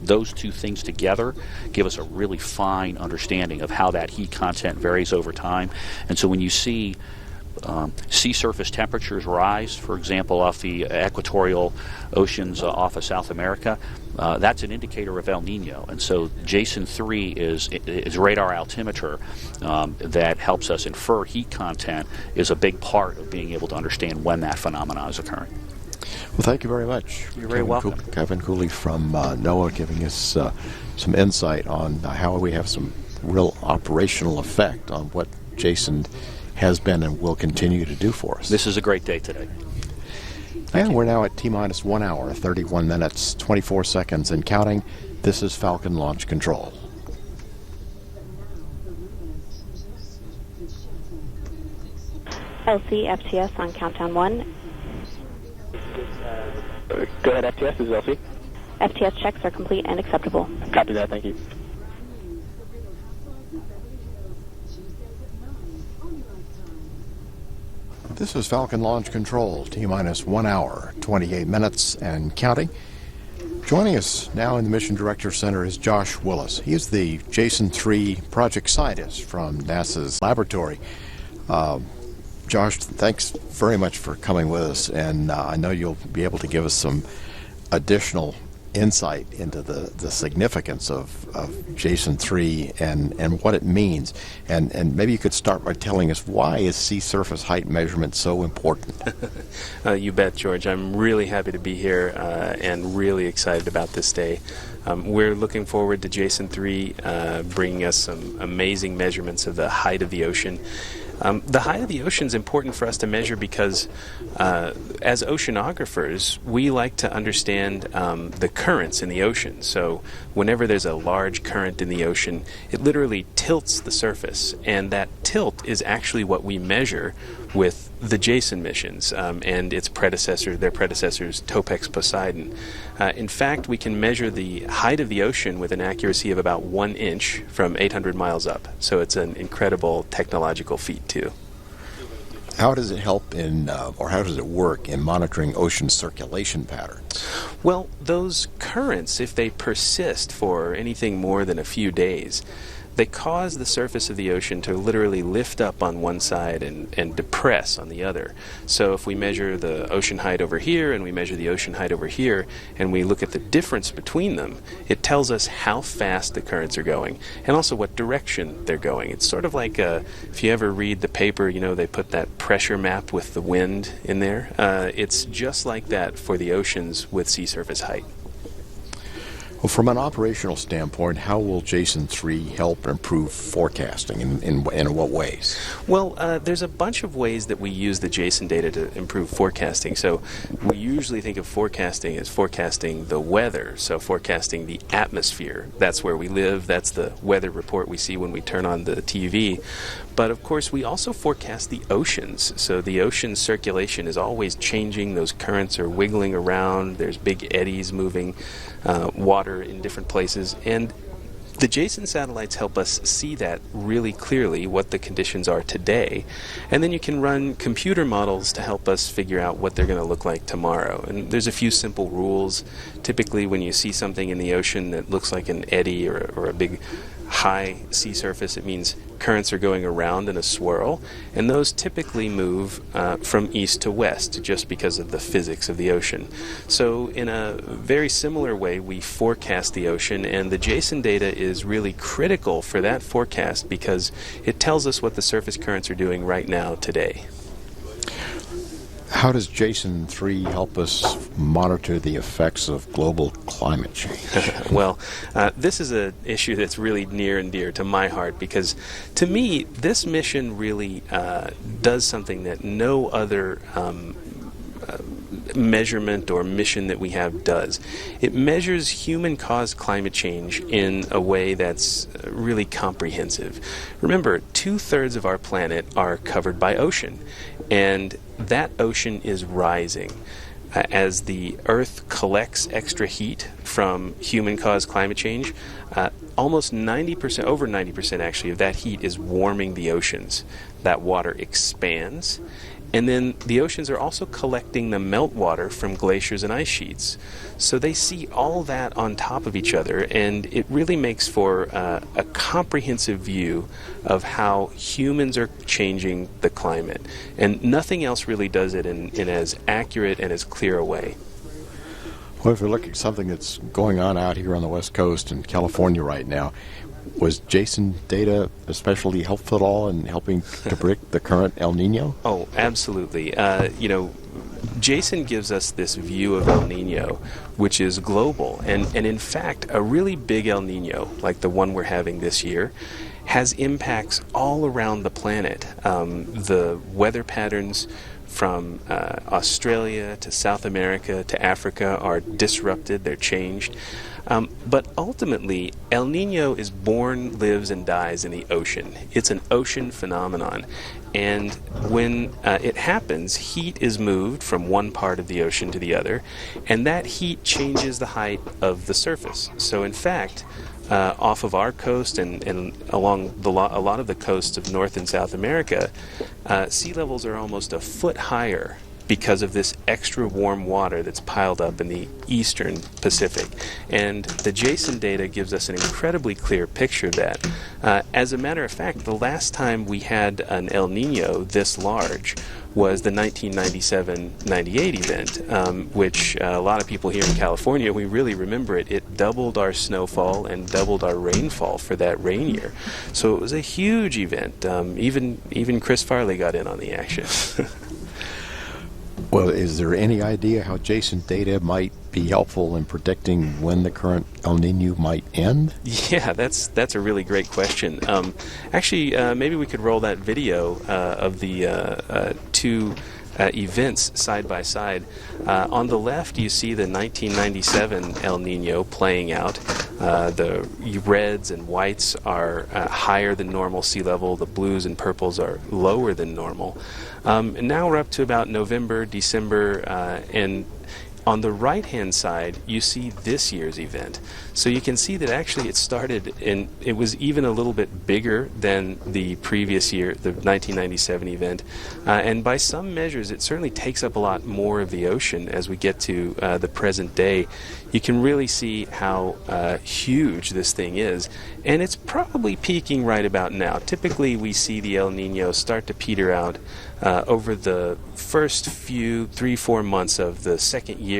those two things together give us a really fine understanding of how that heat content varies over time. And so when you see sea surface temperatures rise, for example, off the equatorial oceans off of South America, that's an indicator of El Nino. And so Jason 3 is radar altimeter that helps us infer heat content, is a big part of being able to understand when that phenomenon is occurring. Well, thank you very much. You're very welcome. Kevin Cooley from NOAA giving us some insight on how we have some real operational effect on what Jason has been and will continue to do for us. This is a great day today. And we're now at T-minus 1 hour, 31 minutes, 24 seconds and counting. This is Falcon Launch Control. LC FTS on countdown 1. Go ahead, FTS. This is LC. FTS checks are complete and acceptable. Copy that, thank you. This is Falcon Launch Control, T-minus 1 hour, 28 minutes and counting. Joining us now in the Mission Director Center is Josh Willis. He is the Jason 3 project scientist from NASA's laboratory. Josh, thanks very much for coming with us, and I know you'll be able to give us some additional insight into the significance of Jason 3 and what it means. And maybe you could start by telling us, why is sea surface height measurement so important? You bet, George. I'm really happy to be here and really excited about this day. We're looking forward to Jason 3 bringing us some amazing measurements of the height of the ocean. The height of the ocean is important for us to measure because as oceanographers, we like to understand the currents in the ocean. So whenever there's a large current in the ocean, it literally tilts the surface, and that tilt is actually what we measure with the Jason missions and their predecessors, Topex Poseidon. In fact, we can measure the height of the ocean with an accuracy of about 1 inch from 800 miles up. So it's an incredible technological feat, too. How does it help or how does it work in monitoring ocean circulation patterns? Well, those currents, if they persist for anything more than a few days, they cause the surface of the ocean to literally lift up on one side and depress on the other. So if we measure the ocean height over here and we measure the ocean height over here and we look at the difference between them, it tells us how fast the currents are going and also what direction they're going. It's sort of like if you ever read the paper, they put that pressure map with the wind in there. It's just like that for the oceans with sea surface height. Well, from an operational standpoint, how will Jason 3 help improve forecasting, in what ways? Well, there's a bunch of ways that we use the Jason data to improve forecasting. So we usually think of forecasting as forecasting the weather, so forecasting the atmosphere. That's where we live. That's the weather report we see when we turn on the TV. But of course, we also forecast the oceans. So the ocean circulation is always changing. Those currents are wiggling around. There's big eddies moving water in different places. And the Jason satellites help us see that really clearly, what the conditions are today. And then you can run computer models to help us figure out what they're going to look like tomorrow. And there's a few simple rules. Typically, when you see something in the ocean that looks like an eddy or a big high sea surface, it means currents are going around in a swirl, and those typically move from east to west just because of the physics of the ocean. So in a very similar way, we forecast the ocean, and the Jason data is really critical for that forecast because it tells us what the surface currents are doing right now today. How does Jason 3 help us monitor the effects of global climate change? Well, this is an issue that's really near and dear to my heart because, to me, this mission really does something that no other measurement or mission that we have does. It measures human-caused climate change in a way that's really comprehensive. Remember, 2/3 of our planet are covered by ocean, and that ocean is rising. As the Earth collects extra heat from human-caused climate change, almost 90%, over 90% actually, of that heat is warming the oceans. That water expands, and then the oceans are also collecting the meltwater from glaciers and ice sheets. So they see all that on top of each other, and it really makes for a comprehensive view of how humans are changing the climate. And nothing else really does it in as accurate and as clear a way. Well, if we look at something that's going on out here on the West Coast in California right now, was Jason data especially helpful at all in helping to predict the current El Nino? Oh, absolutely. Jason gives us this view of El Nino, which is global. And in fact, a really big El Nino, like the one we're having this year, has impacts all around the planet. The weather patterns from Australia to South America to Africa are disrupted, they're changed. But ultimately, El Nino is born, lives, and dies in the ocean. It's an ocean phenomenon. And when it happens, heat is moved from one part of the ocean to the other, and that heat changes the height of the surface. So in fact, off of our coast and along a lot of the coasts of North and South America, sea levels are almost a foot higher because of this extra warm water that's piled up in the eastern Pacific. And the JSON data gives us an incredibly clear picture of that. As a matter of fact, the last time we had an El Nino this large was the 1997-98 event, which a lot of people here in California, we really remember it. It doubled our snowfall and doubled our rainfall for that rain year. So it was a huge event. Even Chris Farley got in on the action. Well, is there any idea how JSON data might be helpful in predicting when the current El Nino might end? Yeah, that's a really great question. Actually, maybe we could roll that video of the two events side by side. On the left, you see the 1997 El Nino playing out. The reds and whites are higher than normal sea level. The blues and purples are lower than normal. And now we're up to about November, December, and on the right-hand side, you see this year's event. So you can see that actually it started, and it was even a little bit bigger than the previous year, the 1997 event. And by some measures, it certainly takes up a lot more of the ocean as we get to the present day. You can really see how huge this thing is. And it's probably peaking right about now. Typically, we see the El Nino start to peter out over the first few 3-4 months of the second year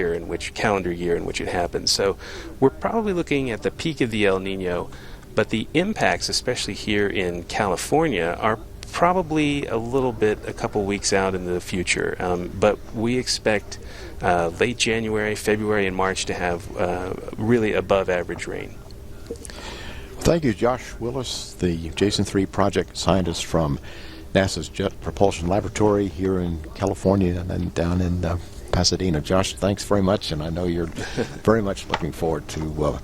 calendar year in which it happens. So we're probably looking at the peak of the El Nino, but the impacts, especially here in California, are probably a couple weeks out in the future. But we expect late January, February, and March to have really above average rain. Thank you, Josh Willis, the JSON 3 project scientist from NASA's Jet Propulsion Laboratory here in California and then down in Pasadena. Josh, thanks very much, and I know you're very much looking forward to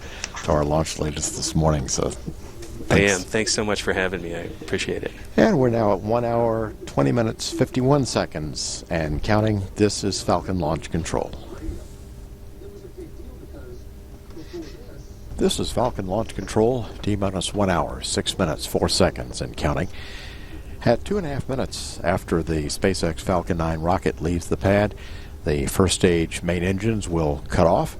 our launch latest this morning. So, thanks. I am. Thanks so much for having me. I appreciate it. And we're now at 1 hour, 20 minutes, 51 seconds, and counting. This is Falcon Launch Control. This is Falcon Launch Control, T-minus 1 hour, 6 minutes, 4 seconds, and counting. At 2.5 minutes after the SpaceX Falcon 9 rocket leaves the pad, the first stage main engines will cut off.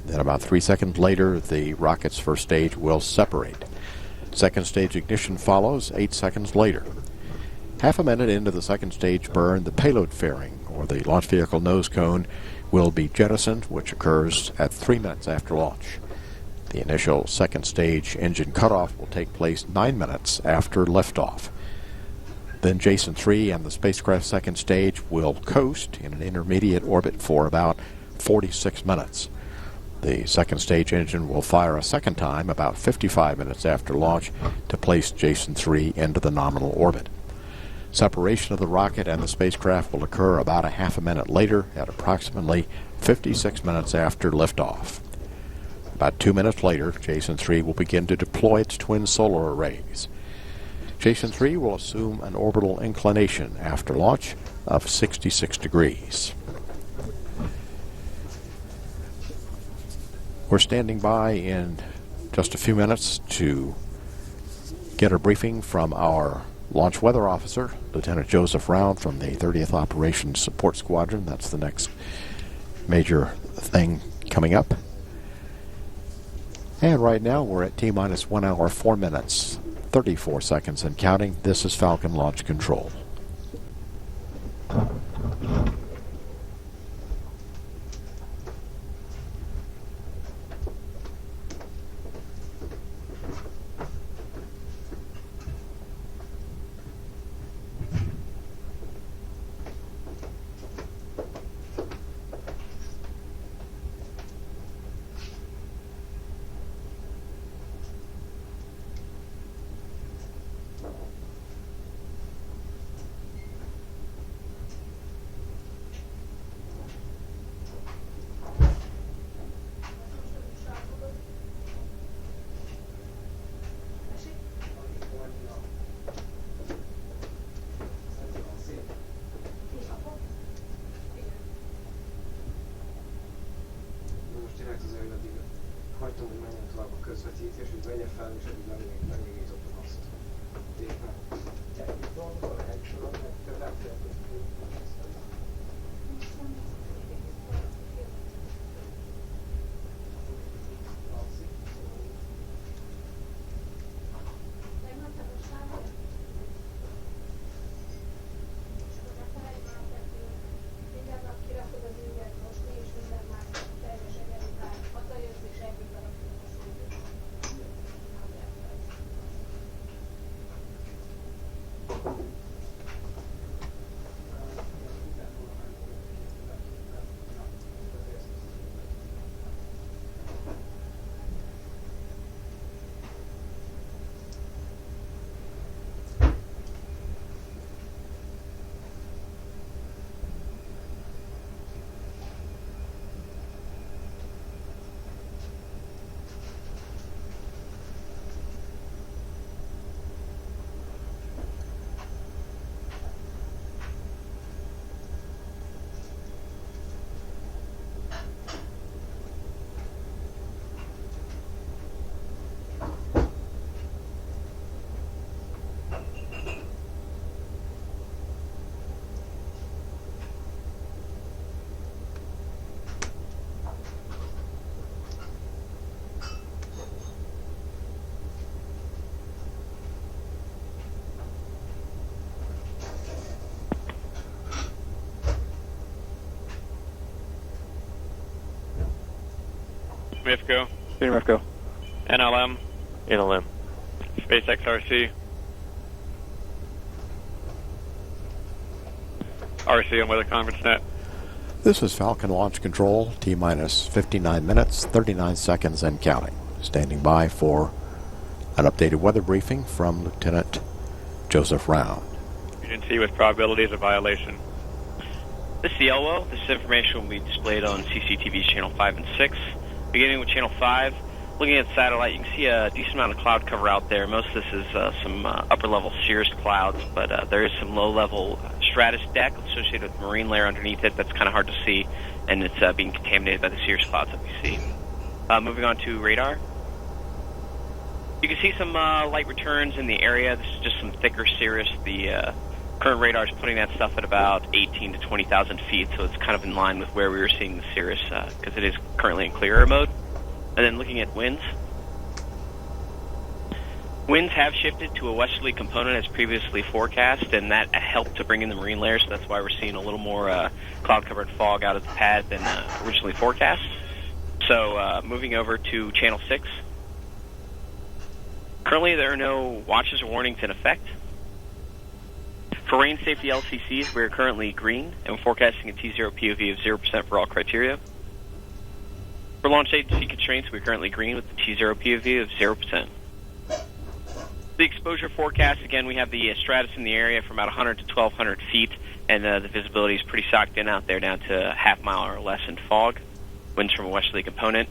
Then about 3 seconds later, the rocket's first stage will separate. Second stage ignition follows 8 seconds later. Half a minute into the second stage burn, the payload fairing, or the launch vehicle nose cone, will be jettisoned, which occurs at 3 minutes after launch. The initial second stage engine cutoff will take place 9 minutes after liftoff. Then JSON 3 and the spacecraft's second stage will coast in an intermediate orbit for about 46 minutes. The second stage engine will fire a second time about 55 minutes after launch to place JSON 3 into the nominal orbit. Separation of the rocket and the spacecraft will occur about a half a minute later at approximately 56 minutes after liftoff. About 2 minutes later, JSON 3 will begin to deploy its twin solar arrays. JSON 3 will assume an orbital inclination after launch of 66 degrees. We're standing by in just a few minutes to get a briefing from our launch weather officer, Lieutenant Joseph Round from the 30th Operations Support Squadron. That's the next major thing coming up. And right now we're at T-minus 1 hour, 4 minutes, 34 seconds and counting. This is Falcon Launch Control. MIFCO. Senior MIFCO. NLM. NLM. SpaceX RC. RC on Weather Conference Net. This is Falcon Launch Control, T-minus 59 minutes, 39 seconds and counting. Standing by for an updated weather briefing from Lieutenant Joseph Round. Agency with probabilities of violation. This is the LWO. This information will be displayed on CCTV's Channel 5 and 6. Beginning with Channel 5, looking at satellite, you can see a decent amount of cloud cover out there. Most of this is some upper-level cirrus clouds, but there is some low-level stratus deck associated with the marine layer underneath it that's kind of hard to see, and it's being contaminated by the cirrus clouds that we see. Moving on to radar. You can see some light returns in the area. This is just some thicker cirrus. The current radar is putting that stuff at about 18 to 20,000 feet, so it's kind of in line with where we were seeing the cirrus because it is currently in clear air mode. And then looking at winds. Winds have shifted to a westerly component as previously forecast, and that helped to bring in the marine layer, so that's why we're seeing a little more cloud-covered fog out of the pad than originally forecast. So moving over to Channel 6. Currently there are no watches or warnings in effect. For rain safety LCCs, we are currently green, and we're forecasting a T0 POV of 0% for all criteria. For launch agency constraints, we're currently green with the T0 POV of 0%. The exposure forecast, again, we have the stratus in the area from about 100 to 1,200 feet, and the visibility is pretty socked in out there down to a half mile or less in fog. Winds from a westerly component.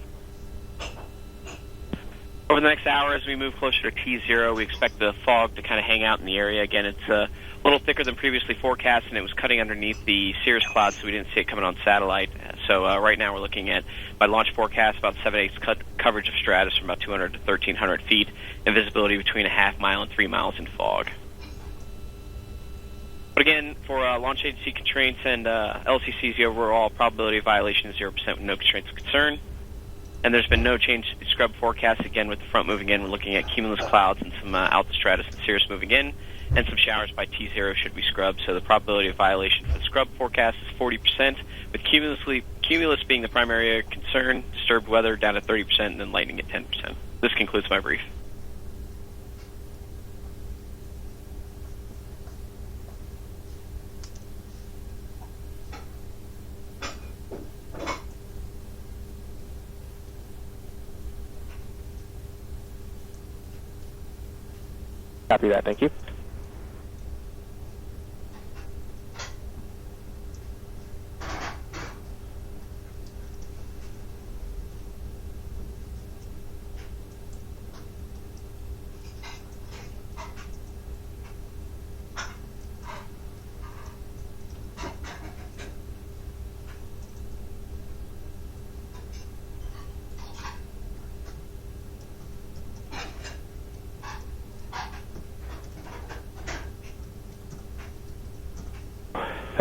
Over the next hour, as we move closer to T0, we expect the fog to kind of hang out in the area. Again, it's a little thicker than previously forecast, and it was cutting underneath the cirrus clouds, so we didn't see it coming on satellite. So right now we're looking at, by launch forecast, about 7/8 coverage of stratus from about 200 to 1,300 feet, and visibility between a half mile and 3 miles in fog. But again, for launch agency constraints and LCCs, the overall probability of violation is 0% with no constraints of concern. And there's been no change to the scrub forecast. Again, with the front moving in, we're looking at cumulus clouds and some altostratus and cirrus moving in, and some showers by T0 should we scrub. So the probability of violation for the scrub forecast is 40%, with cumulus being the primary concern, disturbed weather down at 30%, and then lightning at 10%. This concludes my brief. Copy that, thank you.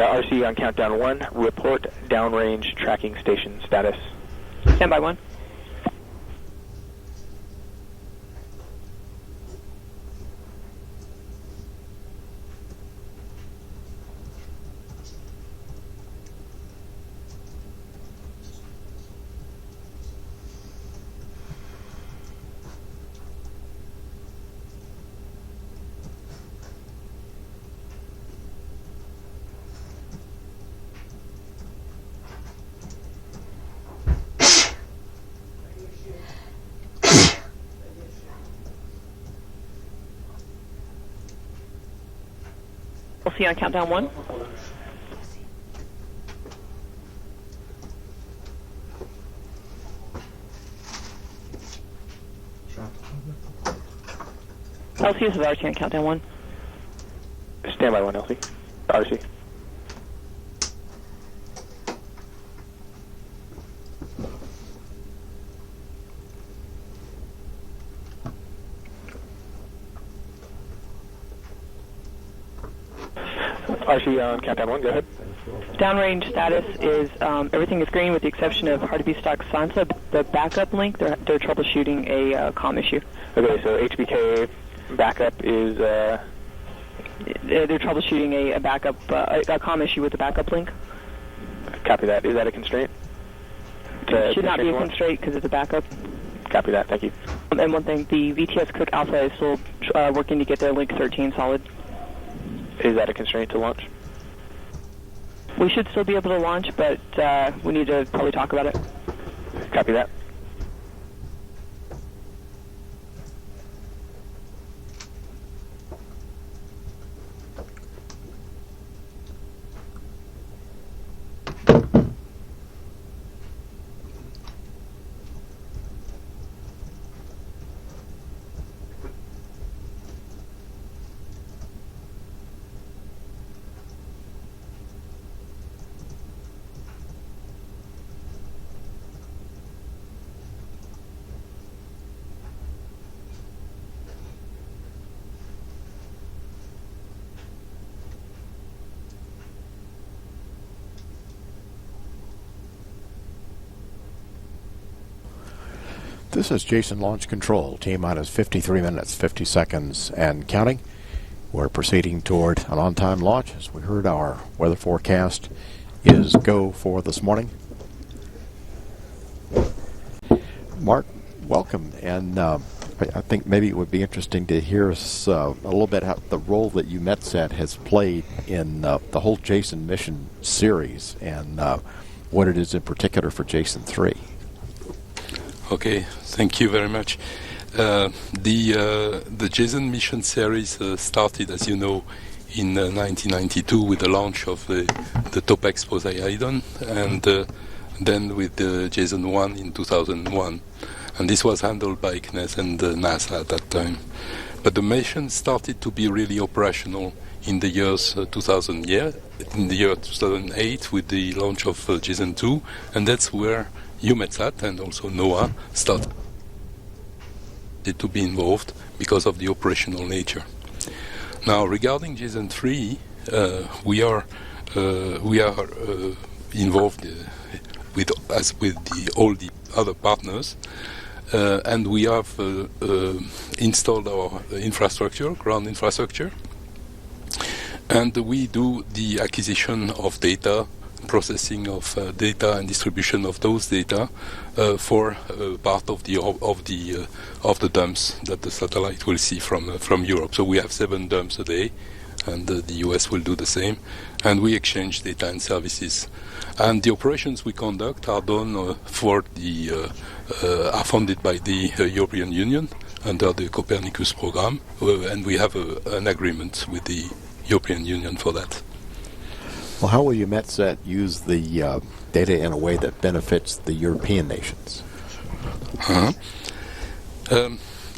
RC on countdown 1, report downrange tracking station status. Stand by 1. We'll see you on countdown 1. LC, this is RC on countdown 1. Stand by 1, LC. RC. RC on countdown 1, go ahead. Downrange status is everything is green with the exception of hard-to-be stock Sansa. The backup link, they're troubleshooting a comm issue. Okay, so HBK backup is... They're troubleshooting a backup, a comm issue with the backup link. Copy that. Is that a constraint? It should not be a constraint because it's a backup. Copy that. Thank you. And one thing, the VTS Cook Alpha is still working to get their link 13 solid. Is that a constraint to launch? We should still be able to launch, but we need to probably talk about it. Copy that. This is Jason Launch Control, T-minus 53 minutes, 50 seconds, and counting. We're proceeding toward an on-time launch. As we heard, our weather forecast is go for this morning. Mark, welcome, and I think maybe it would be interesting to hear us a little bit how the role that EUMETSAT has played in the whole Jason mission series, and what it is in particular for Jason 3. Okay, thank you very much. The Jason mission series started, as you know, in 1992 with the launch of the Topex Poseidon, and then with the Jason 1 in 2001. And this was handled by CNES and NASA at that time. But the mission started to be really operational in the years 2008 with the launch of Jason 2, and that's where EUMETSAT and also NOAA started to be involved because of the operational nature. Now, regarding Jason 3, we are involved with all the other partners, and we have installed our infrastructure, ground infrastructure, and we do the acquisition of data, processing of data and distribution of those data for part of the dumps that the satellite will see from Europe. So we have 7 dumps a day, and the US will do the same, and we exchange data and services. And the operations we conduct are done are funded by the European Union under the Copernicus program, and we have an agreement with the European Union for that. Well, how will EUMETSAT use the data in a way that benefits the European nations?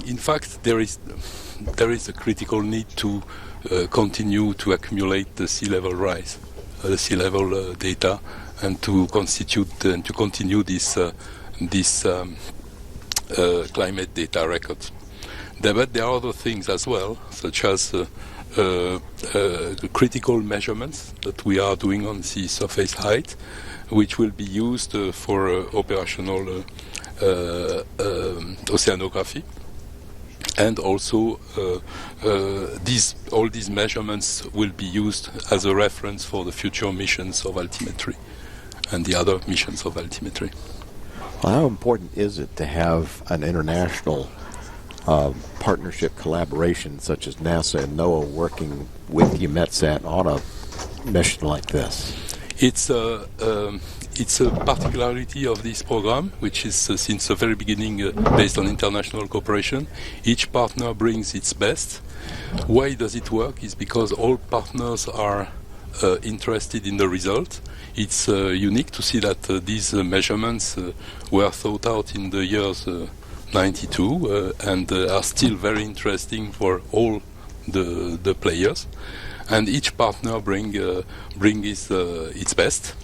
In fact, there is a critical need to continue to accumulate the sea level rise, the sea level data, and to constitute and to continue this climate data records. But there are other things as well, such as critical measurements that we are doing on sea surface height, which will be used for operational oceanography. And also, all these measurements will be used as a reference for the future missions of altimetry and the other missions of altimetry. Well, how important is it to have an international partnership collaboration such as NASA and NOAA working with EUMETSAT on a mission like this? It's a particularity of this program, which is since the very beginning based on international cooperation. Each partner brings its best. Why does it work? Is because all partners are interested in the result. It's unique to see that these measurements were thought out in the years 92 and are still very interesting for all the players. And each partner brings its best.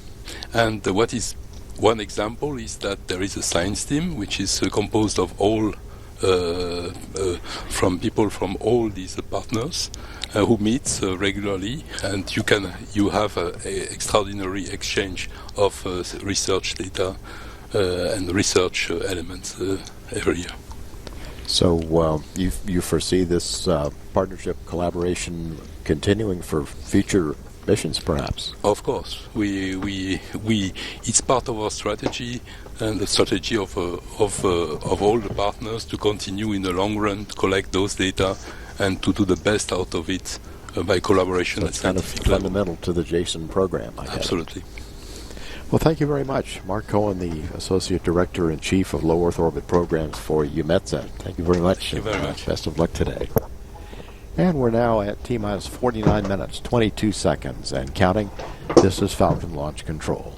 And what is one example is that there is a science team which is composed of all from people from all these partners who meets regularly, and you have an extraordinary exchange of research data and research elements every year. So you foresee this partnership collaboration continuing for future missions, perhaps? Of course, it's part of our strategy and the strategy of all the partners to continue in the long run to collect those data and to do the best out of it by collaboration. So it's kind of fundamental to the JASON program, I guess. Absolutely. Well, thank you very much, Mark Cohen, the Associate Director and Chief of Low Earth Orbit Programs for EUMETSAT. Thank you very much. Thank you very much. Best of luck today. And we're now at T-minus 49 minutes, 22 seconds, and counting. This is Falcon Launch Control.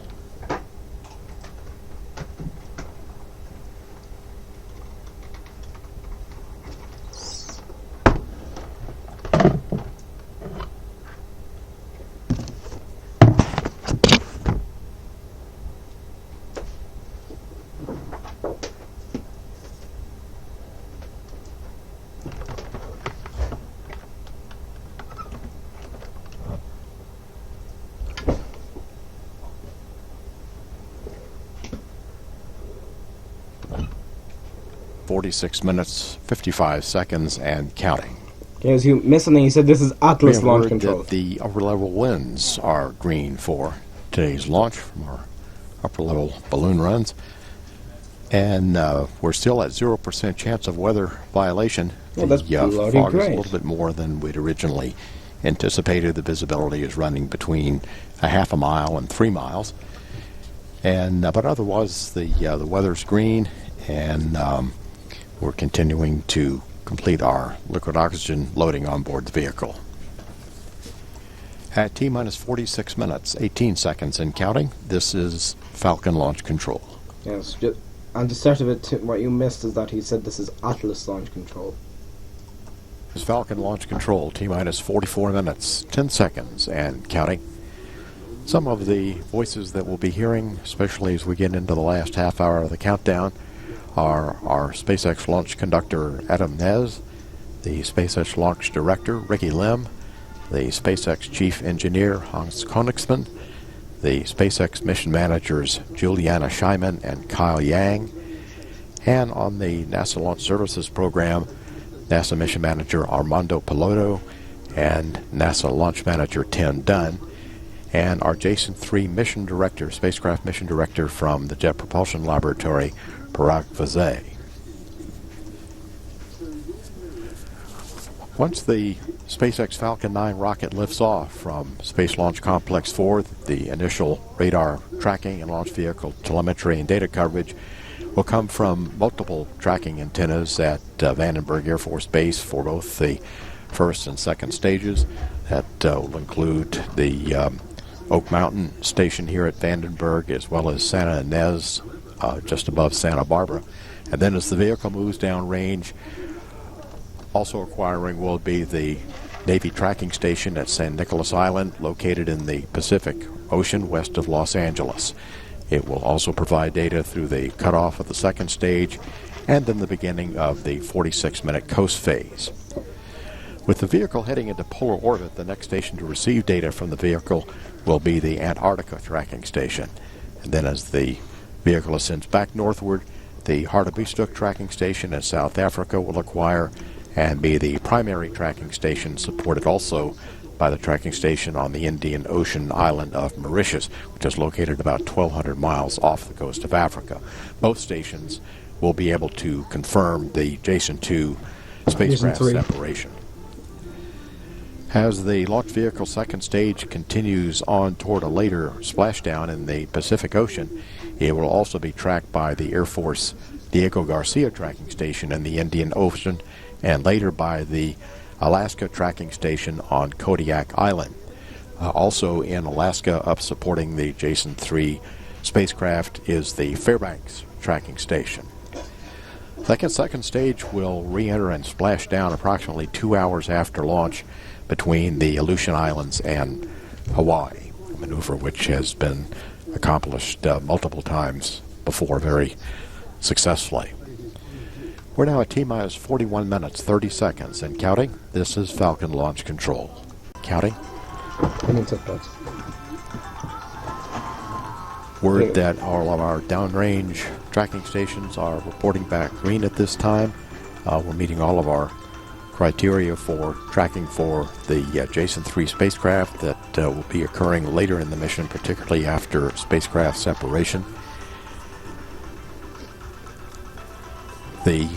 .46 minutes, 55 seconds, and counting. Okay, as you missed something, you said this is Atlas Launch Control. That the upper-level winds are green for today's launch from our upper-level balloon runs. And we're still at 0% chance of weather violation. Well, that's the fog great. is a little bit more than we'd originally anticipated. The visibility is running between a half a mile and 3 miles. And but otherwise, the weather's green, and we're continuing to complete our liquid oxygen loading on board the vehicle. At T-minus 46 minutes, 18 seconds, and counting, this is Falcon Launch Control. Yes, and the start of it, what you missed is that he said this is Atlas Launch Control. This is Falcon Launch Control, T-minus 44 minutes, 10 seconds, and counting. Some of the voices that we'll be hearing, especially as we get into the last half hour of the countdown, are our SpaceX launch conductor Adam Nez, the SpaceX launch director Ricky Lim, the SpaceX chief engineer Hans Konigsmann, the SpaceX mission managers Juliana Scheiman and Kyle Yang, and on the NASA Launch Services program, NASA mission manager Armando Piloto and NASA launch manager Tim Dunn, and our JASON 3 mission director, spacecraft mission director from the Jet Propulsion Laboratory, Parag Vazay. Once the SpaceX Falcon 9 rocket lifts off from Space Launch Complex 4, the initial radar tracking and launch vehicle telemetry and data coverage will come from multiple tracking antennas at Vandenberg Air Force Base for both the first and second stages. That will include the Oak Mountain station here at Vandenberg, as well as Santa Ynez, just above Santa Barbara. And then as the vehicle moves downrange, also acquiring will be the Navy tracking station at San Nicolas Island, located in the Pacific Ocean west of Los Angeles. It will also provide data through the cutoff of the second stage and then the beginning of the 46-minute coast phase. With the vehicle heading into polar orbit, the next station to receive data from the vehicle will be the Antarctica tracking station. And then as the vehicle ascends back northward, the Hartebeestuk tracking station in South Africa will acquire and be the primary tracking station, supported also by the tracking station on the Indian Ocean island of Mauritius, which is located about 1,200 miles off the coast of Africa. Both stations will be able to confirm the Jason 2 spacecraft separation. As the launch vehicle second stage continues on toward a later splashdown in the Pacific Ocean, it will also be tracked by the Air Force Diego Garcia tracking station in the Indian Ocean, and later by the Alaska tracking station on Kodiak Island. Also in Alaska, up supporting the Jason 3 spacecraft, is the Fairbanks tracking station. Second stage will re-enter and splash down approximately 2 hours after launch between the Aleutian Islands and Hawaii, a maneuver which has been accomplished multiple times before very successfully. We're now at T-minus 41 minutes, 30 seconds, and counting. This is Falcon Launch Control. Counting. Word that all of our downrange tracking stations are reporting back green at this time. We're meeting all of our criteria for tracking for the Jason 3 spacecraft that will be occurring later in the mission, particularly after spacecraft separation. The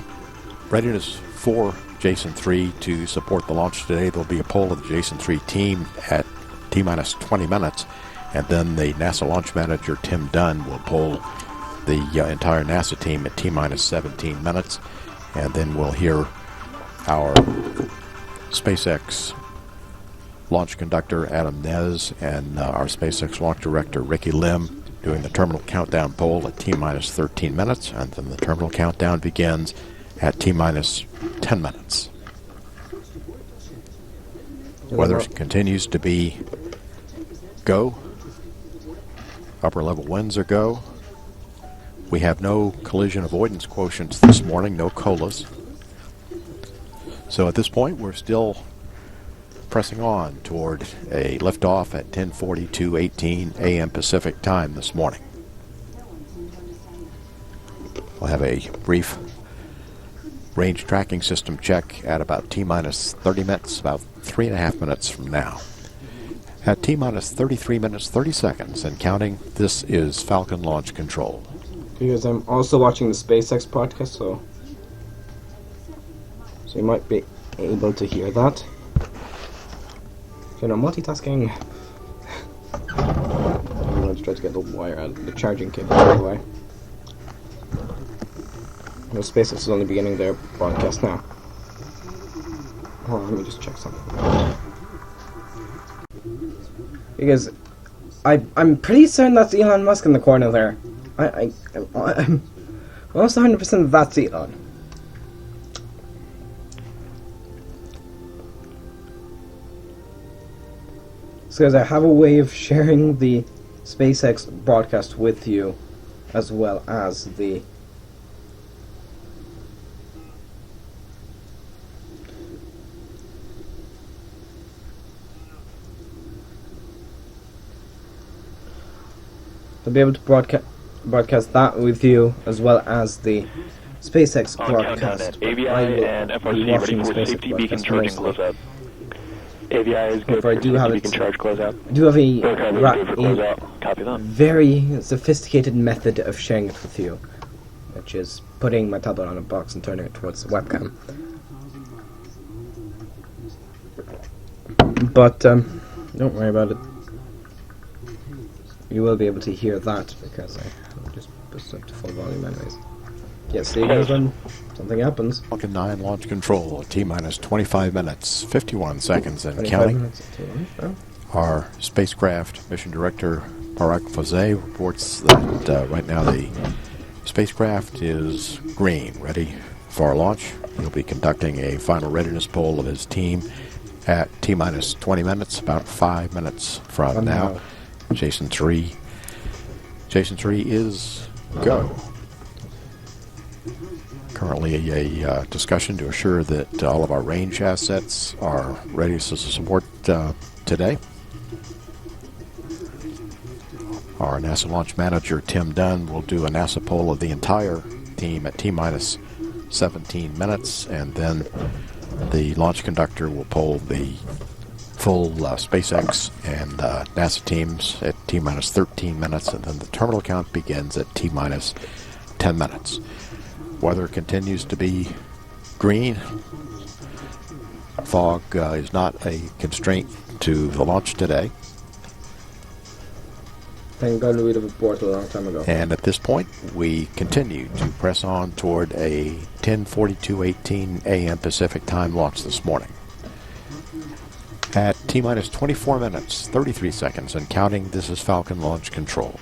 readiness for Jason 3 to support the launch today, there'll be a poll of the Jason 3 team at T-minus 20 minutes, and then the NASA launch manager, Tim Dunn, will poll the entire NASA team at T-minus 17 minutes, and then we'll hear our SpaceX launch conductor, Adam Nez, and our SpaceX launch director, Ricky Lim, doing the terminal countdown poll at T-minus 13 minutes, and then the terminal countdown begins at T-minus 10 minutes. Weather continues to be go. Upper level winds are go. We have no collision avoidance quotients this morning, no COLAs. So at this point, we're still pressing on toward a liftoff at 10:42:18 a.m. Pacific time this morning. We'll have a brief range tracking system check at about T-minus 30 minutes, about 3.5 minutes from now. At T-minus 33 minutes, 30 seconds, and counting, this is Falcon Launch Control. Because I'm also watching the SpaceX podcast, so you might be able to hear that. You know, multitasking. I'm going to try to get the wire out of the charging cable out of the way. You know, SpaceX is only beginning their broadcast now. Hold on, let me just check something. Because I'm pretty certain that's Elon Musk in the corner there. I'm almost 100% that's Elon. So guys, I have a way of sharing the SpaceX broadcast with you, as well as the to be able to broadcast that with you, as well as the SpaceX broadcast. AVI and FRC ready for safety beacon charging closeout. AVI is good for safety beacon charge closeout. I do have a Copy that. very sophisticated method of sharing it with you, which is putting my tablet on a box and turning it towards the webcam. But don't worry about it. You will be able to hear that because I just pushed up to full volume anyways. Yes, see you guys when something happens. Falcon 9 launch control, T-minus 25 minutes, 51 seconds, and counting. Our spacecraft mission director, Parag Fazé, reports that right now the spacecraft is green, ready for launch. He'll be conducting a final readiness poll of his team at T-minus 20 minutes, about 5 minutes from now. Jason 3 is go. currently a discussion to assure that all of our range assets are ready to support today. Our NASA launch manager, Tim Dunn, will do a NASA poll of the entire team at T-minus 17 minutes, and then the launch conductor will poll the full SpaceX and NASA teams at T-minus 13 minutes, and then the terminal count begins at T-minus 10 minutes. Weather continues to be green. Fog is not a constraint to the launch today. Thank God we'd have aborted a long time ago. And at this point, we continue to press on toward a 10:42:18 a.m. Pacific time launch this morning. At T-minus 24 minutes, 33 seconds, and counting, this is Falcon Launch Control.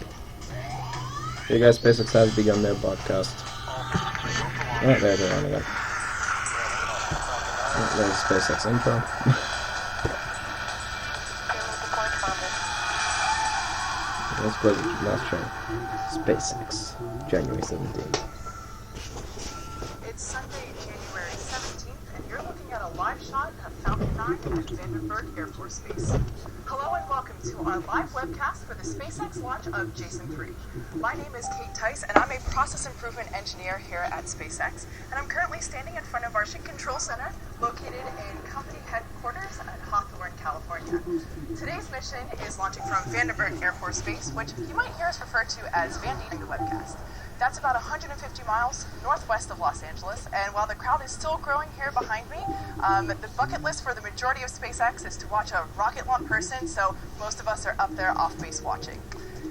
Hey guys, SpaceX has begun their broadcast. Oh, there they're on again. Oh, there's SpaceX info. Let's go to the last show. SpaceX, January 17th. It's Sunday, January 17th, and you're looking at a live shot of Falcon 9 at Vandenberg Air Force Base. Hello and welcome to our live webcast for the SpaceX launch of Jason 3. My name is Kate Tice, and I'm a process improvement engineer here at SpaceX, and I'm currently standing in front of our Mission Control Center located in company headquarters at Hawthorne, California. Today's mission is launching from Vandenberg Air Force Base, which you might hear us refer to as Vandy in the webcast. That's about 150 miles northwest of Los Angeles, and while the crowd is still growing here behind me, the bucket list for the majority of SpaceX is to watch a rocket launch person, so most of us are up there off-base watching.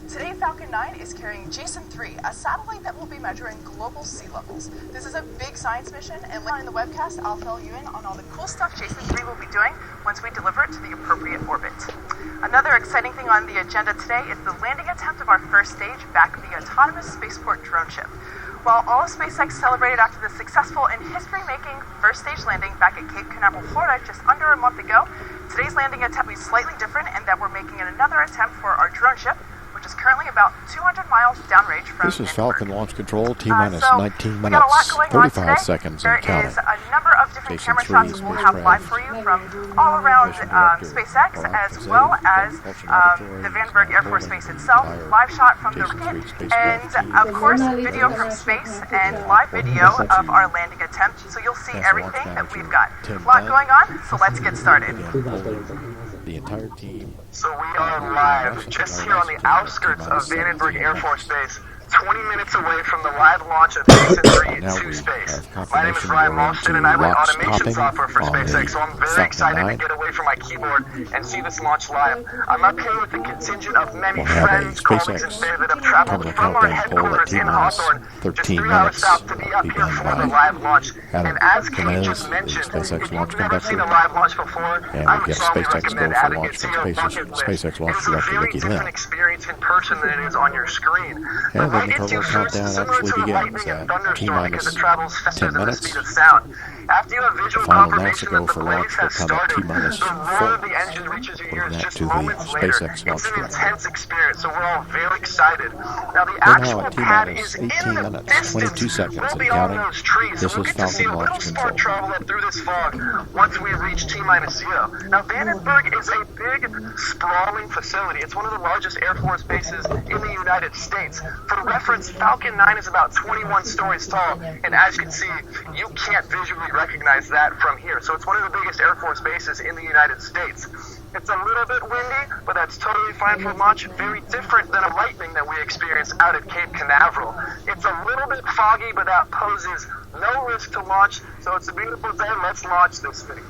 Today, Falcon 9 is carrying Jason 3, a satellite that will be measuring global sea levels. This is a big science mission, and later in the webcast, I'll fill you in on all the cool stuff Jason 3 will be doing once we deliver it to the appropriate orbit. Another exciting thing on the agenda today is the landing attempt of our first stage back in the autonomous spaceport drone ship. While all of SpaceX celebrated after the successful and history-making first stage landing back at Cape Canaveral, Florida just under a month ago, today's landing attempt will be slightly different in that we're making another attempt for our drone ship, which is currently about 200 miles downrange from This is Falcon Launch Control, T-minus so 19 we got a lot minutes, going on 35 today. seconds, There and counting. is a number of different Jason camera 3 shots we'll have live for you from all around SpaceX, as well as the Vandenberg Air Force Base itself, live shot from the rocket, and of course video from space and live video of our landing attempt. So you'll see everything that we've got. A lot going on, so let's get started. The entire team. So we are live just here on the outskirts of Vandenberg Air Force Base, 20 minutes away from the live launch of Jason 3 to space. My name is Ryan Malston, and I run automation software for SpaceX, so I'm very excited to get away from my keyboard and see this launch live. I'm up here with a contingent of many friends, colleagues, and fans that have traveled from our headquarters in Hawthorne just 3 hours south to be up here for the live launch. And as Kate just mentioned, if you've never seen a live launch before, I would strongly recommend adding it to your bucket list. It is a very different experience in person than it is on your screen. The light into first is similar to a lightning and thunderstorm because it travels faster than the speed of sound. After you have visual confirmation that the blaze has started, the roar of the engine reaches your ears just moments later. It's an intense experience, so we're all very excited. Now the actual pad is in the distance, well beyond those trees, so we'll get to see a little spark travel up through this fog once we reach T-minus 0. Now Vandenberg is a big, sprawling facility. It's one of the largest Air Force bases in the United States. For reference, Falcon 9 is about 21 stories tall, and as you can see, you can't visually recognize that from here. So it's one of the biggest Air Force bases in the United States. It's a little bit windy, but that's totally fine for launch. Very different than a lightning that we experienced out at Cape Canaveral. It's a little bit foggy, but that poses no risk to launch. So it's a beautiful day. Let's launch this thing.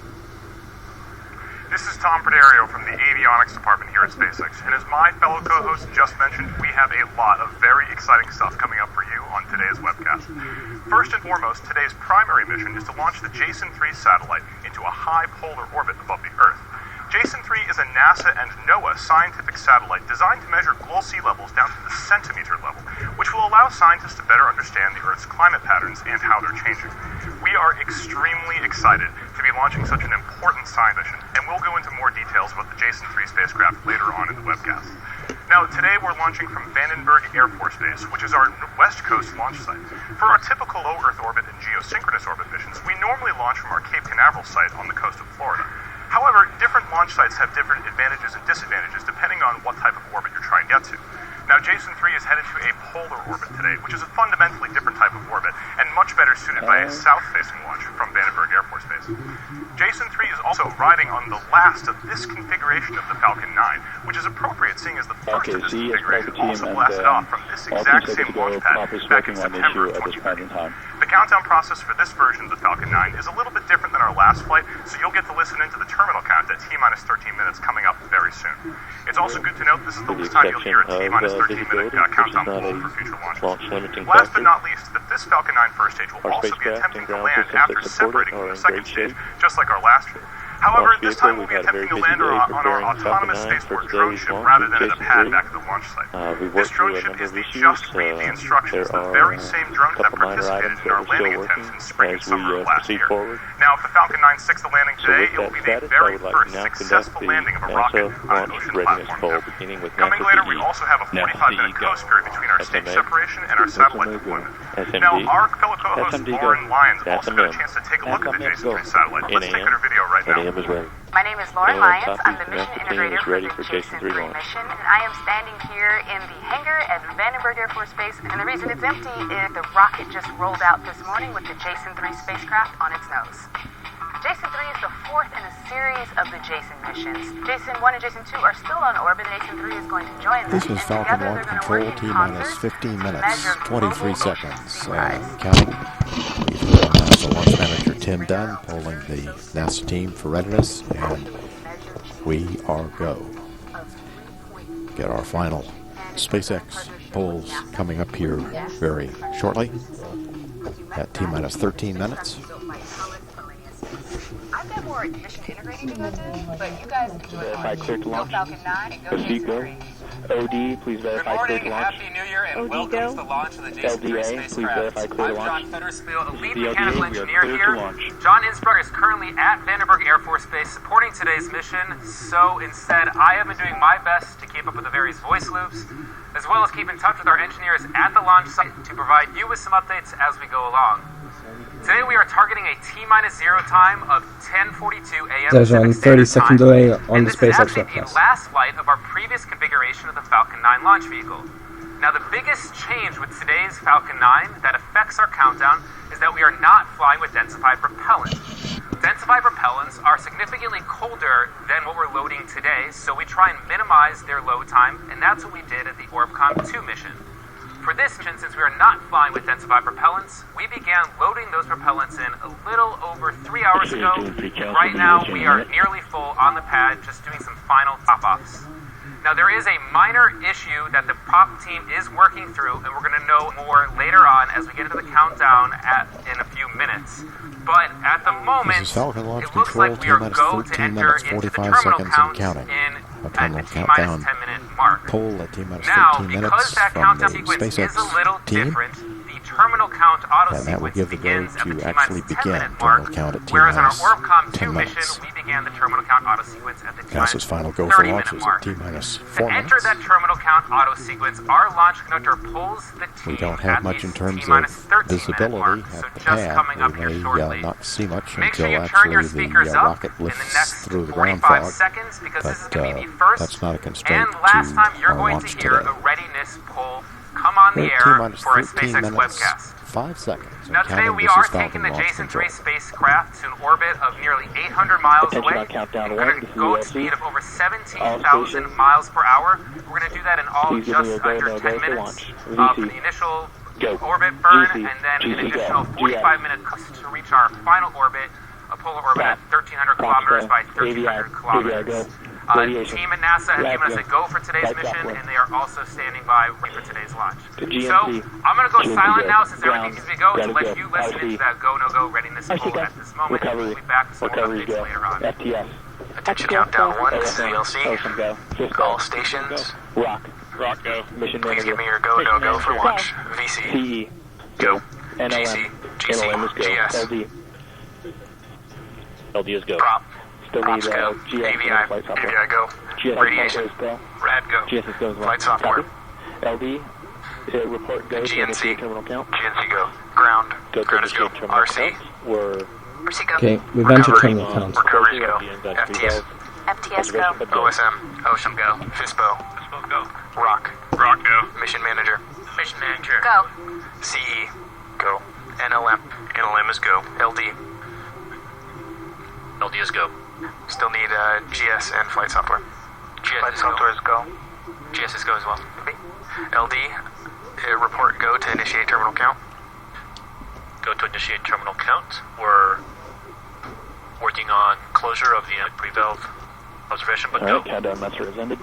This is Tom Perderio from the Avionics Department here at SpaceX, and as my fellow co-host just mentioned, we have a lot of very exciting stuff coming up for you on today's webcast. First and foremost, today's primary mission is to launch the Jason 3 satellite into a high polar orbit above the Earth. Jason 3 is a NASA and NOAA scientific satellite designed to measure global sea levels down to the centimeter level, which will allow scientists to better understand the Earth's climate patterns and how they're changing. We are extremely excited to be launching such an important science mission, and we'll go into more details about the Jason 3 spacecraft later on in the webcast. Now, today we're launching from Vandenberg Air Force Base, which is our West Coast launch site. For our typical low Earth orbit and geosynchronous orbit missions, we normally launch from our Cape Canaveral site on the coast of Florida. However, different launch sites have different advantages and disadvantages depending on what type of orbit you're trying to get to. Now, Jason 3 is headed to a polar orbit today, which is a fundamentally different type of orbit and much better suited by a south-facing launch from Vandenberg Air Force Base. Jason 3 is also riding on the last of this configuration of the Falcon 9, which is appropriate seeing as the first of this configuration also blasted off from this exact same launch pad back in September of 2013. The countdown process for this version of the Falcon 9 is a little bit different than our last flight, so you'll get to listen into the terminal count at T-minus 13 minutes coming up very soon. It's also good to note this is the last time you'll hear a T-minus 13-minute countdown poll for future launches. Last but not least, that this Falcon 9 first stage will also be attempting to land after separating from the second stage, just like our last one. However, this time we'll be attempting to land on our autonomous spaceport drone ship rather than at a pad back at the launch site. This drone ship is the Just Read the Instructions, the very same drone that participated in our landing attempts in spring and summer of last year. Now, if the Falcon 9 sticks the landing today, it will be the very first successful landing of a rocket on an ocean platform. Coming later, we also have a 45-minute coast period between our stage separation and our satellite deployment. Now, our fellow co-host Lauren Lyons also got a chance to take a look at the Jason 3 satellite. Let's take her video right now. My name is Lauren Lyons. I'm the mission integrator for the Jason 3 mission, and I am standing here in the hangar at Vandenberg Air Force Base, and the reason it's empty is the rocket just rolled out this morning with the Jason 3 spacecraft on its nose. Jason 3 is the fourth in a series of the Jason missions. Jason 1 and Jason 2 are still on orbit. Jason 3 is going to join them. This is Falcon 1 control, T-minus 15 minutes, 23 seconds. Counting. NASA launch manager Tim Dunn polling the NASA team for readiness, and we are go. Get our final SpaceX polls coming up here very shortly at T-minus 13 minutes. I've got more mission integrating to go to, but you guys can verify clear to launch. Falcon 9 and go Proceed, go. OD, please verify clear to launch. Happy New Year and welcome to the launch of the Jason 3 LDA, please verify clear to launch. I'm John Federspiel, a lead The mechanical LDA, we are engineer clear here. to launch. John Innsbruck is currently at Vandenberg Air Force Base supporting today's mission, so instead I have been doing my best to keep up with the various voice loops, as well as keep in touch with our engineers at the launch site to provide you with some updates as we go along. Today we are targeting a T-minus 0 time of 10:42 a.m. There's a 30-second delay on the SpaceX webcast. This is the last flight of our previous configuration of the Falcon 9 launch vehicle. Now, the biggest change with today's Falcon 9 that affects our countdown is that we are not flying with densified propellant. Densified propellants are significantly colder than what we're loading today, so we try and minimize their load time, and that's what we did at the Orbcomm 2 mission. For this mission, since we are not flying with densified propellants, we began loading those propellants in a little over 3 hours ago. Right now, we are nearly full on the pad, just doing some final top-offs. Now, there is a minor issue that the prop team is working through, and we're going to know more later on as we get into the countdown in a few minutes. But at the moment, it looks like we are go to enter into the terminal count in at the T-minus 10-minute mark. Poll at T-minus 13 now, minutes because that from countdown the sequence SpaceX is a little team, different, the terminal count auto and that will sequence give the go begins at the to actually T-minus begin 10-minute mark, terminal count at whereas on our T-minus Orbcomm 2 10 mission, minutes. we began the terminal count auto sequence at the NASA's final go 30 for minute launch is mark. at T-minus To 4 enter minutes. that terminal count auto sequence, our launch conductor pulls the team We don't have at much the in terms T-minus of 13-minute visibility mark, at so the just pad. coming up We here may shortly. not see much Make sure until you turn your actually speakers the up rocket in the lifts next through the ground 45 fog. seconds because this is But going to be the first that's not a constraint and last to time you're our going launch to hear today. a readiness pull come on the We're at air T-minus for a 13 SpaceX minutes, webcast. 5 seconds. Now today we are taking the Jason 3 spacecraft to an orbit of nearly 800 miles away. Countdown We're going to go at a speed of over 17,000 miles per hour. We're going to do that in all just under 10 minutes for the initial orbit burn, and then an additional 45 minutes to reach our final orbit, a polar orbit at 1,300 kilometers by 1,300 kilometers. The team at NASA have given us a go for today's mission, and they are also standing by ready for today's launch. So I'm going to go silent now since everything needs to go to let you listen into that go-no-go readiness poll at this moment. We'll be back with some more updates later on. Attention countdown 1, this is VLC. All stations. Rock, go. Mission Please give me your go, no-go for launch. VC. Go. GC. GS. LD is go. Props go. AVI go. Radiation. Red. Go. GSS goes. Flight software. LD, report go to initiate terminal count. GNC go. Ground. Ground is go. RC. We're Okay, we've entered terminal count. Recovery go. FTS. FTS go. OSM. Ocean go. FISPO. FISPO go. ROC. ROC go. Mission manager. Mission manager. Go. CE. Go. NLM. NLM is go. LD. LD is go. Still need GS and flight software. Flight software is go. GS is go as well. LD, report go to initiate terminal count. Go to initiate terminal count. We're working on closure of the pre-valve observation, but go. Countdown master has ended.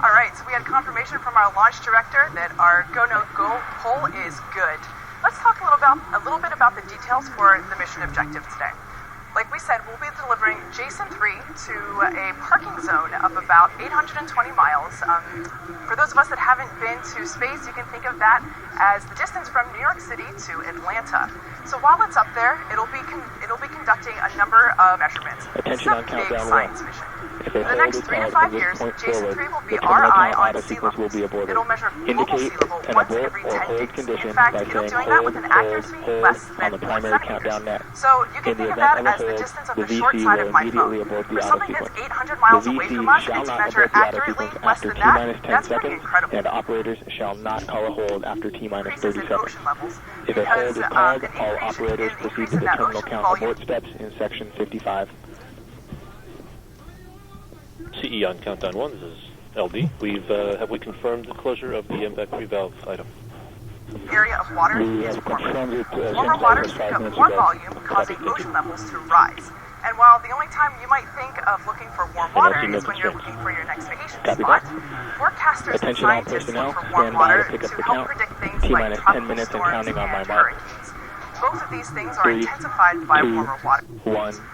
All right, so we had confirmation from our launch director that our go-no-go poll is good. Let's talk a little bit about the details for the mission objective today. Like we said, we'll be delivering Jason 3 to a parking zone of about 820 miles. For those of us that haven't been to space, you can think of that as the distance from New York City to Atlanta. So while it's up there, it'll be conducting a number of measurements. It's a big science mission. For the next 3 to 5 years, Jason 3 will be our eye on sea levels. It'll measure global sea level once every 10 days. In fact, it'll doing that with an accuracy less than 4 centimeters. So you can think of that as the distance of the short side of my phone. For something that's 800 miles away from us, and to measure accurately less than that, that's pretty incredible. And operators shall not call a hold after T-minus 30 seconds. Ocean levels. If a hold is called, all operators proceed to the terminal count abort steps in section 55. CE on countdown 1, this is LD. Have we confirmed the closure of the impact pre-valve item? Area of water is warmer. Warmer waters pick up more volume, causing ocean levels to rise. And while the only time you might think of looking for warm water is when you're looking for your next vacation spot, forecasters and scientists look for warm water to help predict things like tropical storms and hurricanes. Both of these things are intensified by warmer water.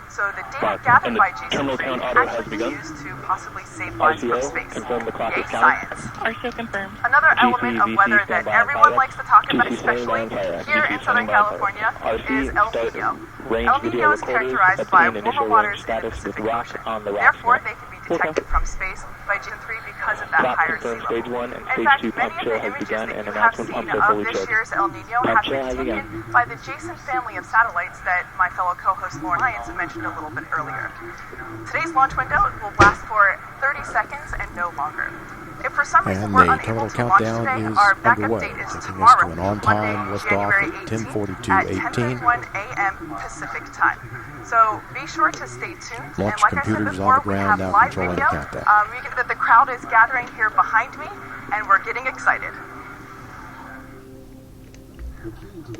So the data gathered by Jason 3 actually be used to possibly save lives from space. Yay, science. RCO confirmed. Another element of weather that everyone likes to talk about, especially here in Southern California, is El Nino. El Nino is characterized by warmer waters in the Pacific Ocean. Therefore, they can be detected from space by Jason 3 because of that higher sea level. In fact, many of the images that you have seen of this year's El Nino have been taken by the Jason family of satellites that my fellow co-host Lauren Lyons mentioned a little bit earlier. Today's launch window will last for 30 seconds and no longer. If for some reason we're unable to launch today, our backup date is tomorrow, Monday, January 18th at 10:31 a.m. Pacific time. So be sure to stay tuned. And like I said before, we have live video. That the crowd is gathering here behind me, and we're getting excited.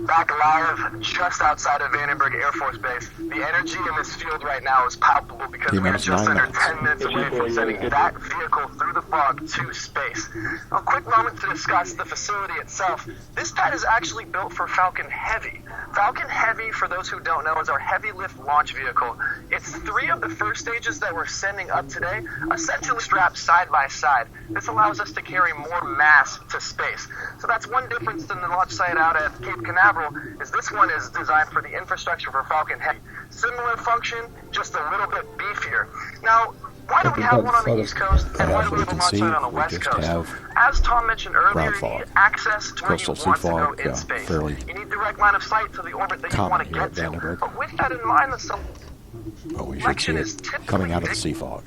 Back live just outside of Vandenberg Air Force Base. The energy in this field right now is palpable because we are just under 10 minutes away from sending that vehicle through the fog to space. A quick moment to discuss the facility itself. This pad is actually built for Falcon Heavy. Falcon Heavy, for those who don't know, is our heavy lift launch vehicle. It's 3 of the first stages that we're sending up today, essentially strapped side by side. This allows us to carry more mass to space. So that's one difference than the launch site out at Cape Canaveral, is this one is designed for the infrastructure for Falcon Heavy. Similar function, just a little bit beefier. Now, why do we have one on the East Coast, and why do we have a launch site on the West Coast? As Tom mentioned earlier, you need access to where you want to go in space. You need direct line of sight to the orbit that you want to get to. But with that in mind, the selection is coming out of the sea fog.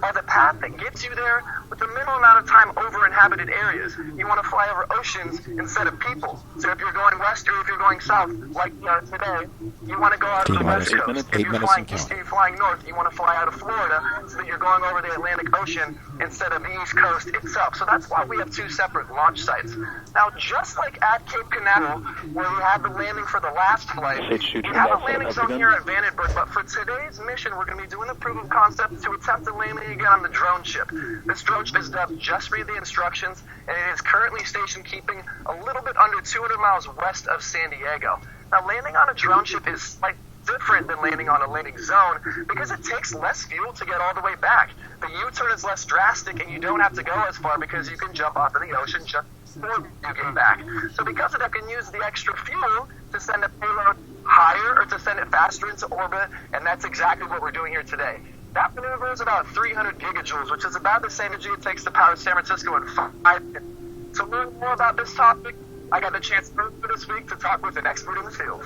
By the path that gets you there with the minimal amount of time over inhabited areas. You want to fly over oceans instead of people. So if you're going west or if you're going south, like today, you want to go out of the west coast. If you're flying east or you're flying north, you want to fly out of Florida so that you're going over the Atlantic Ocean instead of the east coast itself. So that's why we have 2 separate launch sites. Now, just like at Cape Canaveral, where we had the landing for the last flight, we have a landing zone here at Vandenberg, but for today's mission, we're going to be doing the proof of concept to attempt the landing again on the drone ship. This drone ship is dubbed Just Read the Instructions, and it is currently station keeping a little bit under 200 miles west of San Diego. Now, landing on a drone ship is different than landing on a landing zone because it takes less fuel to get all the way back. The U-turn is less drastic, and you don't have to go as far because you can jump off of the ocean just before you get back. So because of that, you can use the extra fuel to send a payload higher or to send it faster into orbit, and that's exactly what we're doing here today. That maneuver is about 300 gigajoules, which is about the same energy it takes to power San Francisco in 5 minutes. To learn more about this topic, I got the chance earlier this week to talk with an expert in the field.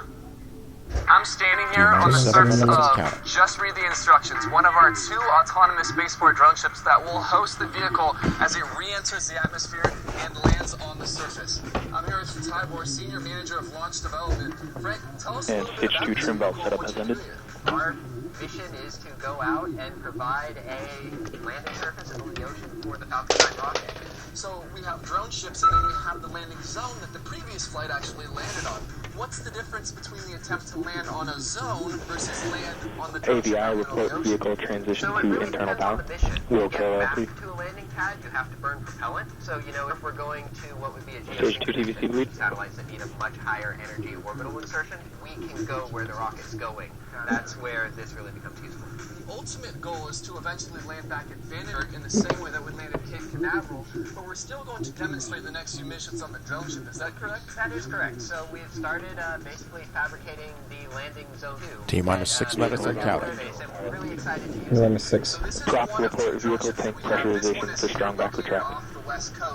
I'm standing here on the surface of Just Read the Instructions, one of our 2 autonomous spaceport drone ships that will host the vehicle as it re-enters the atmosphere and lands on the surface. I'm here with Tybor, Senior Manager of Launch Development. Frank, tell us a little bit about trim belt setup has ended. Our mission is to go out and provide a landing surface in the ocean for the Falcon 9 rocket. So we have drone ships and then we have the landing zone that the previous flight actually landed on. What's the difference between the attempt to land on a zone versus land on the drone ship? AVI reports vehicle transition to internal power. Wheel tail LT. To a landing pad, you have to burn propellant. So, if we're going to what would be a Stage 2 TVC lead. Satellites that need a much higher energy orbital insertion, we can go where the rocket's going. That's where this really becomes useful. The ultimate goal is to eventually land back at Vandenberg in the same way that we landed at Cape Canaveral, but we're still going to demonstrate the next few missions on the drone ship. Is that correct? That is correct. So we've started basically fabricating the landing zone 2. T-minus 6 minutes and counting. We're really excited to use Minus 6. Drop report vehicle tank pressurization for strong back retract.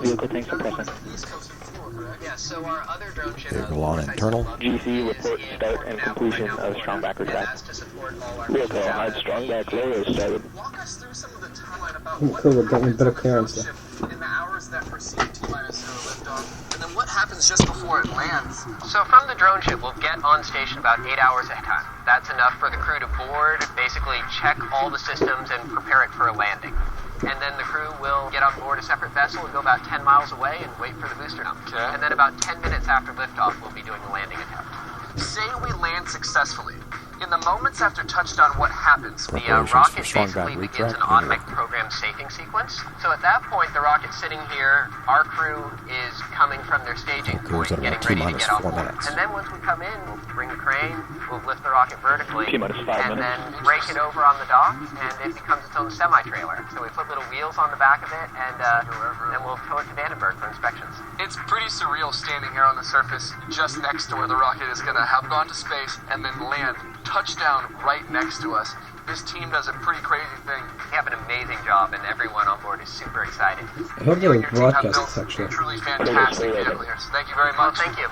Vehicle tank suppressant. Yeah, so our other drone ship... Vehicle on internal. GC report start and completion of strong back retract. Vehicle hide strong back lower is started. Walk us through some of the timeline about Cool, we're getting a bit of clearance there. in the hours that precede T-minus 0 liftoff, and then what happens just before it lands? So from the drone ship, we'll get on station about 8 hours ahead of time. That's enough for the crew to board, basically check all the systems and prepare it for a landing. And then the crew will get on board a separate vessel and go about 10 miles away and wait for the booster dump. Okay. And then about 10 minutes after liftoff, we'll be doing the landing attempt. Say we land successfully. In the moments after touchdown, what happens? The Preparations rocket for strong basically back begins retract an and automatic program safing sequence. So at that point, the rocket's sitting here, our crew is coming from their staging point, Cruise at getting about ready to T-minus get on 4 board. minutes. And then once we come in, we'll bring the crane, we'll lift the rocket vertically, T-minus 5 and minutes. then break it over on the dock, and it becomes its own semi-trailer. So we put little wheels on the back of it, and then we'll tow it to Vandenberg for inspections. It's pretty surreal standing here on the surface, just next to where the rocket is going to have gone to space and then land, touchdown right next to us. This team does a pretty crazy thing. They have an amazing job, and everyone on board is super excited. I hope they broadcast this actually. Truly fantastic vehicle here, so thank you very much. Thank you.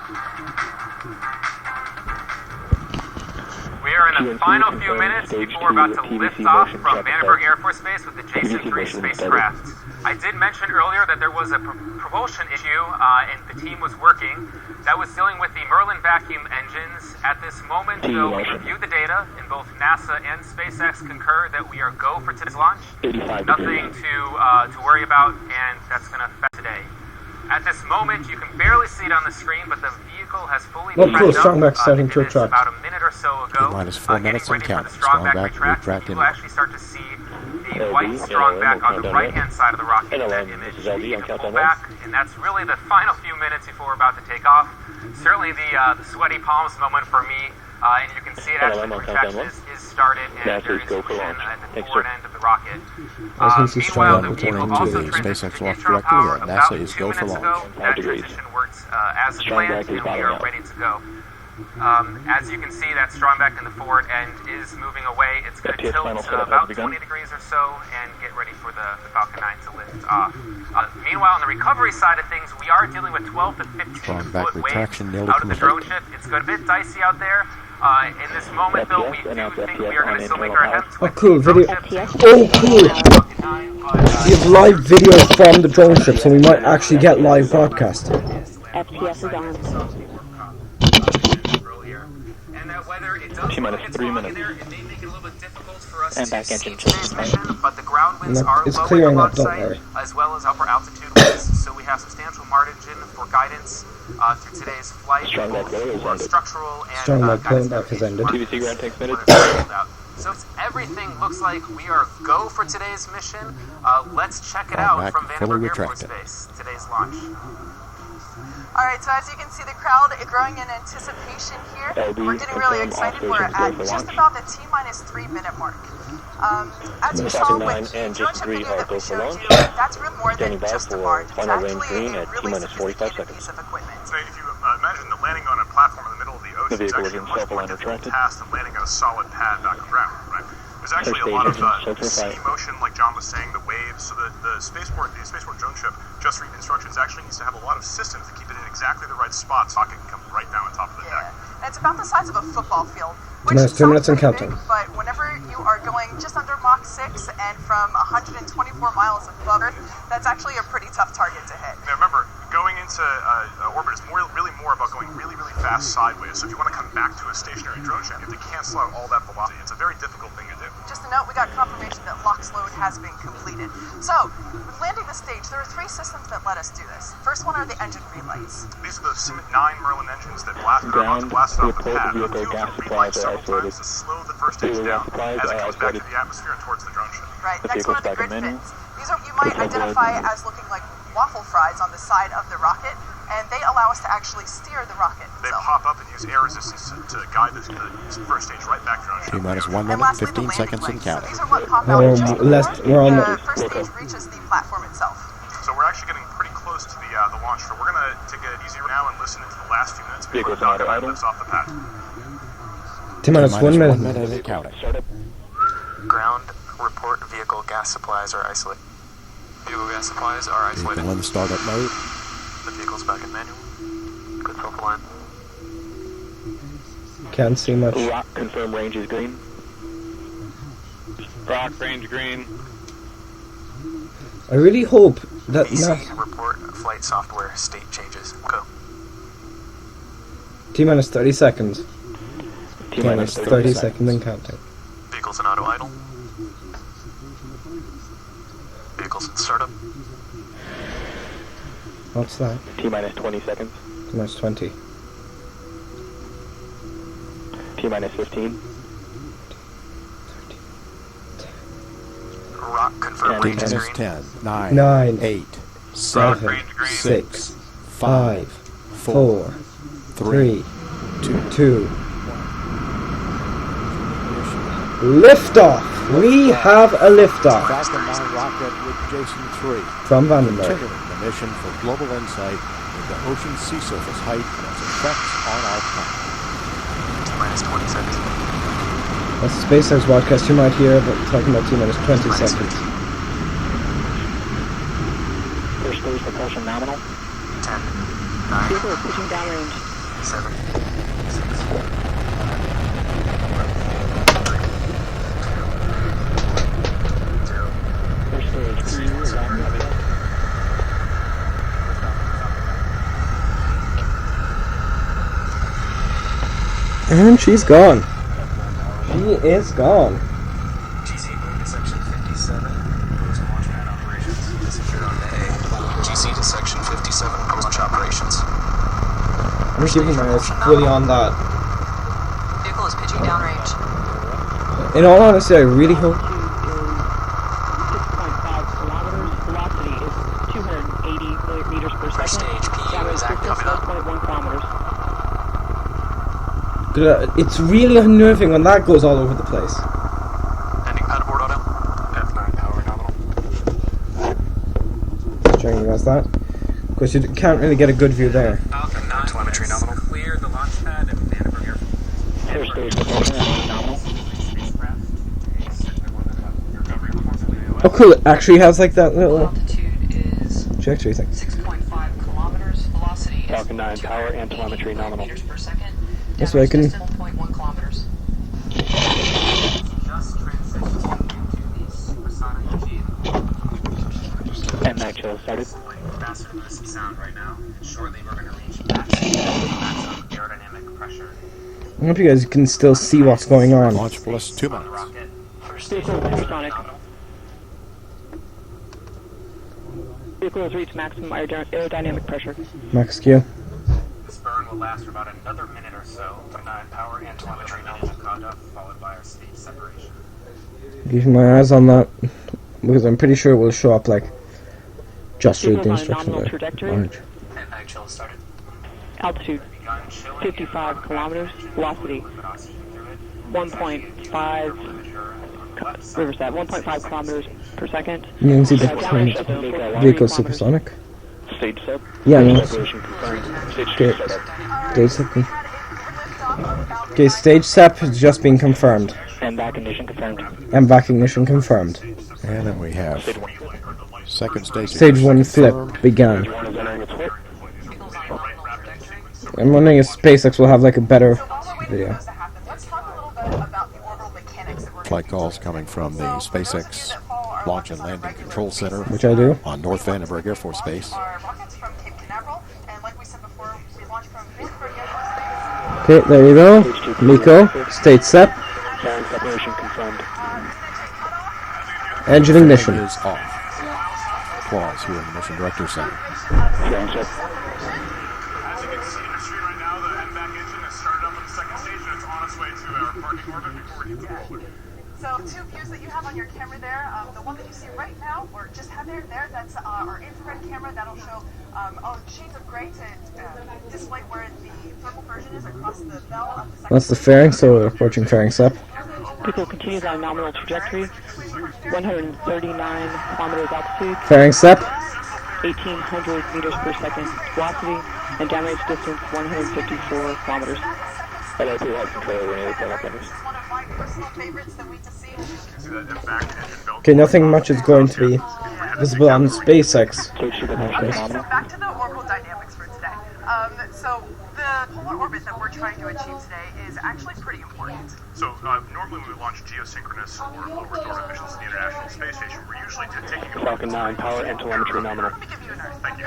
We are in the final few minutes before we're about to lift off from Vandenberg Air Force Base with the Jason 3 spacecraft. I did mention earlier that there was a propulsion issue, and the team was working. That was dealing with the Merlin vacuum engines. At this moment, though, we reviewed the data, and both NASA and SpaceX concur that we are go for today's launch. Nothing to worry about, and that's going to affect today. At this moment, you can barely see it on the screen, but the vehicle has fully cool, strong back starting to retract. About a minute or so ago. T-minus 4 minutes and counting. Strong back retract you will actually start to see the white strong back on the right-hand side of the rocket in that image. You can pull back, and that's really the final few minutes before we're about to take off. Certainly the sweaty palms moment for me, and you can see it actually, the retraction is started, and there is fusion at the forward end of the rocket. Meanwhile, the vehicle also transitioned to internal power about 2 minutes ago. That transition works as planned, and we are ready to go. As you can see, that strong back in the forward end is moving away. It's going to tilt about 20 degrees or so and get ready for the Falcon 9 to lift off. Meanwhile, on the recovery side of things, we are dealing with 12 to 15-foot waves out of the drone ship. It's got a bit dicey out there. In this moment, though, we do think we are going to still make our attempts. Oh, cool, video. Oh, cool. We have live video from the drone ship, so we might actually get live broadcast. FPS is on. T-minus 3 minutes. And back engine just but the ground winds are it's low clearing in up, don't alongside, worry. as well as upper altitude winds, so we have substantial margin for guidance through today's flight, both for structural and Strong back guidance back has ended. TVC ground takes minutes. So everything looks like we are go for today's mission. Let's check it out from Vandenberg Air Force Base, today's launch. Alright, so as you can see, the crowd is growing in anticipation here. We're getting really excited. We're at just about the T-minus 3 minute mark. As you saw with the drone ship video that we showed you, that's really more than just a barge. It's actually a really sophisticated piece of equipment. So if you imagine the landing on a platform in the middle of the ocean, The vehicle it's is in actually a much more self-aligned difficult retracted. task than landing on a solid pad back on ground, right? There's actually a lot of sea motion, like John was saying, the waves. So the spaceport drone ship just read instructions actually needs to have a lot of systems to keep it in exactly the right spot so it can come right down on top of the deck. And it's about the size of a football field. Which Minus 2 minutes and counting. Big, but whenever you are going just under Mach 6 and from 124 miles above Earth, that's actually a pretty tough target to hit. Now remember, going into orbit is really more about going really fast sideways. So if you want to come back to a stationary drone ship, you have to cancel out all that velocity. It's a very difficult thing to do. Just a note, we got confirmation that LOX load has been completed. So, with landing the stage, there are 3 systems that let us do this. First one are the engine relays. These are the 9 Merlin engines that blast off the pad. The fuel can relight several times to slow the first stage down as it comes back to the atmosphere and towards the drone ship. Right, next one are the grid fins. These are you might identify as looking like waffle fries on the side of the rocket, and they allow us to actually steer the rocket. They pop up and use air resistance to guide the first stage right back to our ship. T-minus 1 minute, 15 seconds and counting. So these are what pop out we're on the first stage reaches the platform itself. So we're actually getting pretty close to the launch. So we're going to take it easy now and listen into the last few minutes before the Falcon lifts off the pad. T-minus 1 minute. 1 minute and counting. Ground report vehicle gas supplies are isolated. Vehicle gas supplies are isolated. Vehicle in startup mode. The vehicle's back in manual. Good focal line. Can't see much. Rock, confirm range is green. Rock, range green. I really hope that VC report flight software state changes. Go. T-minus 30 seconds. T-minus 30 seconds and counting. Vehicles in auto idle. Vehicles in startup. What's that? T-minus 20 seconds. T-minus 20. T-minus 15. Rock, confirm range is green. 10, 9, 8, 7, 6, 5, 4, 3, 2. Liftoff! We have a liftoff. Falcon 9 rocket with Jason 3. From Vandenberg. Continuing the mission for global insight into ocean sea surface height and its effects on our planet. T-minus 20 seconds. That's the SpaceX broadcast you might hear, but talking about T-minus 20 seconds. First stage propulsion nominal. 10, 9, Vehicle is pitching downrange. 7, 6, And she's gone. She is gone. GC to section 57, post launch pad operations. Secured on day A. GC to section 57, post launch operations. I'm giving my eyes fully on that. Vehicle is pitching downrange. In all honesty, I really hope. 6.5 kilometers. Velocity is 280 meters per second. First stage PU is distance coming up. 1.1 kilometers. It's really unnerving when that goes all over the place. Pending pad aboard auto. F9 power nominal. Showing you guys that. Of course, you can't really get a good view there. Falcon 9 telemetry nominal. Clear the launch pad at Vandenberg Air Force. First stage propulsion nominal. Oh, cool! It actually has like that little Altitude is trajectory thing. 6.5 kilometers. Velocity is Falcon 9 power and telemetry nominal. meters per second. That's why I can. 1.1 kilometers. Just transitioned into the supersonic G. And night chill started. Faster than this sound right now. Shortly, we're going to reach maximum aerodynamic pressure. I hope you guys can still see what's going on. Launch plus 2 minutes. Vehicle is supersonic. Vehicle has reached maximum aerodynamic pressure. Max Q. This burn will last for about another minute or so. 9 power and telemetry nominal conduct, followed by our stage separation. Keeping my eyes on that because I'm pretty sure it will show up like just read the Vehicle's on a instruction nominal there. trajectory. Orange. And night chill started. Altitude 55 kilometers. Velocity 1.5. Reverse that. 1.5 kilometers per second. You can see the vehicle supersonic. Stage sub. Yeah, I mean, Separation confirmed. Stage okay. setup. Stage sep. Okay, stage sep has just been confirmed. MVAC ignition confirmed. MVAC ignition confirmed. And then we have second stage. Stage 1 flip began. I'm wondering if SpaceX will have like a better video. Flight calls coming from the SpaceX Launch and Landing Control Center, which I do, on North Vandenberg Air Force Base. Okay, there you go. Nico, state set. Separation confirmed. Engine ignition is off. Applause here in the Mission Director Center. As you can see in the screen right now, the MVAC engine has started up on the second stage and it's on its way to our parking orbit before we hit the roller. So two views that you have on your camera there, the one that you see right now, or just have there, that's our infrared camera. That'll show shades of gray to display where the thermal version is across the bell of the second. That's the fairing, so we're approaching fairing SEP. Vehicle continues on nominal trajectory, 139 kilometers altitude. Fairing SEP. 1,800 meters per second velocity, and downrange distance 154 kilometers. LRP has control over any of the Okay, nothing much is going to be visible on SpaceX. Back to the orbital dynamics for today. So the polar orbit that we're trying to achieve today is actually pretty important. So normally when we launch geosynchronous or low Earth orbit missions to the International Space Station, we're usually taking a Falcon 9 power and telemetry nominal. Thank you.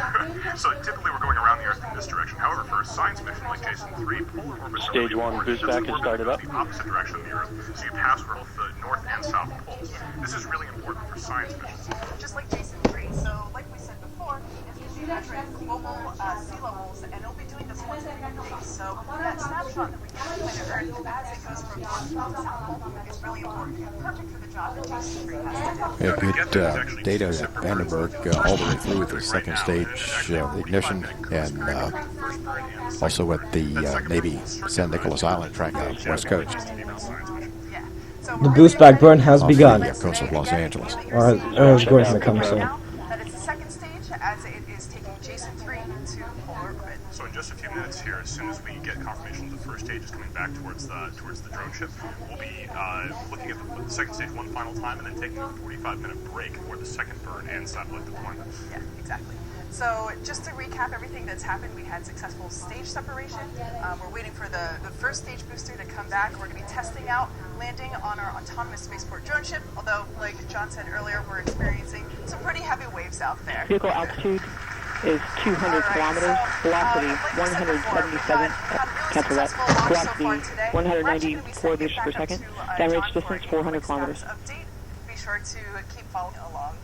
So typically we're going around the Earth in this direction. However, for a science mission like Jason 3, polar orbits Stage 1 boost back has started up. The opposite direction of the Earth, so you pass both the north and south poles. This is really important for science missions. Just like Jason 3. So like we said before, it's going to be measuring global sea levels, and it'll be doing this once every 9 days. So that snapshot that we get of planet Earth as it goes from north to south pole is really important and perfect for the job that Jason 3 has to do. We have good data at Vandenberg all the way through with the second stage ignition, and also at the Navy San Nicolas Island track west coast. The boost back burn has begun. The coast of Los Angeles. Or it's going to come soon. That is the second stage as it is taking Jason 3 to polar orbit. So in just a few minutes here, as soon as we get confirmation that the first stage is coming back towards the drone ship, we'll be looking at the second stage one final time and then taking a 45-minute break for the second burn and satellite deployment. Yeah, exactly. So just to recap everything that's happened, we had successful stage separation. We're waiting for the first stage booster to come back. We're going to be testing out landing on our autonomous spaceport drone ship, although, like John said earlier, we're experiencing some pretty heavy waves out there. Vehicle altitude is 200 kilometers, velocity 177, cancel that, velocity 194 meters per second, downrange distance 400 kilometers. Be sure to keep following along.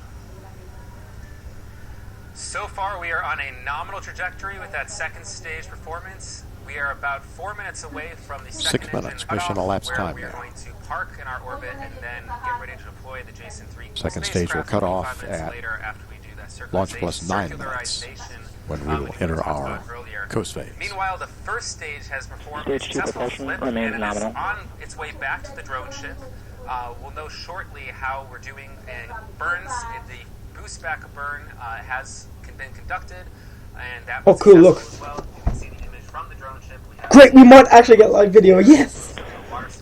So far, we are on a nominal trajectory with that second stage performance. We are about 4 minutes away from the second 6 minutes, engine mission cutoff, elapsed where time we are now. going to park in our orbit and then get ready to deploy the Jason 3 Second stage will cut off at later after we do that launch plus 9 minutes when we will enter our coast phase. Meanwhile, the first stage has performed a Stage 2 successful propulsion flip remains and it is nominal. on its way back to the drone ship. We'll know shortly how we're doing. And burns, the boost back burn has been conducted, and that Oh, was cool, look. successful as well. You can see the image from the drone ship. We have Great, we might actually get live video, yes!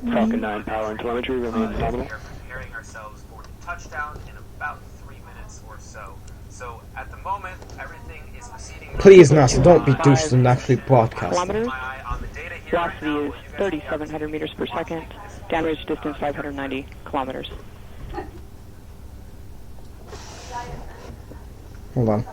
Falcon 9 power and telemetry remains nominal. We are preparing ourselves for the touchdown in about 3 minutes or so. So at the moment, everything is proceeding. Please, NASA, don't be douches and actually broadcast. Kilometers, velocity is 3,700 meters per second, downrange distance 590 kilometers. Hold on.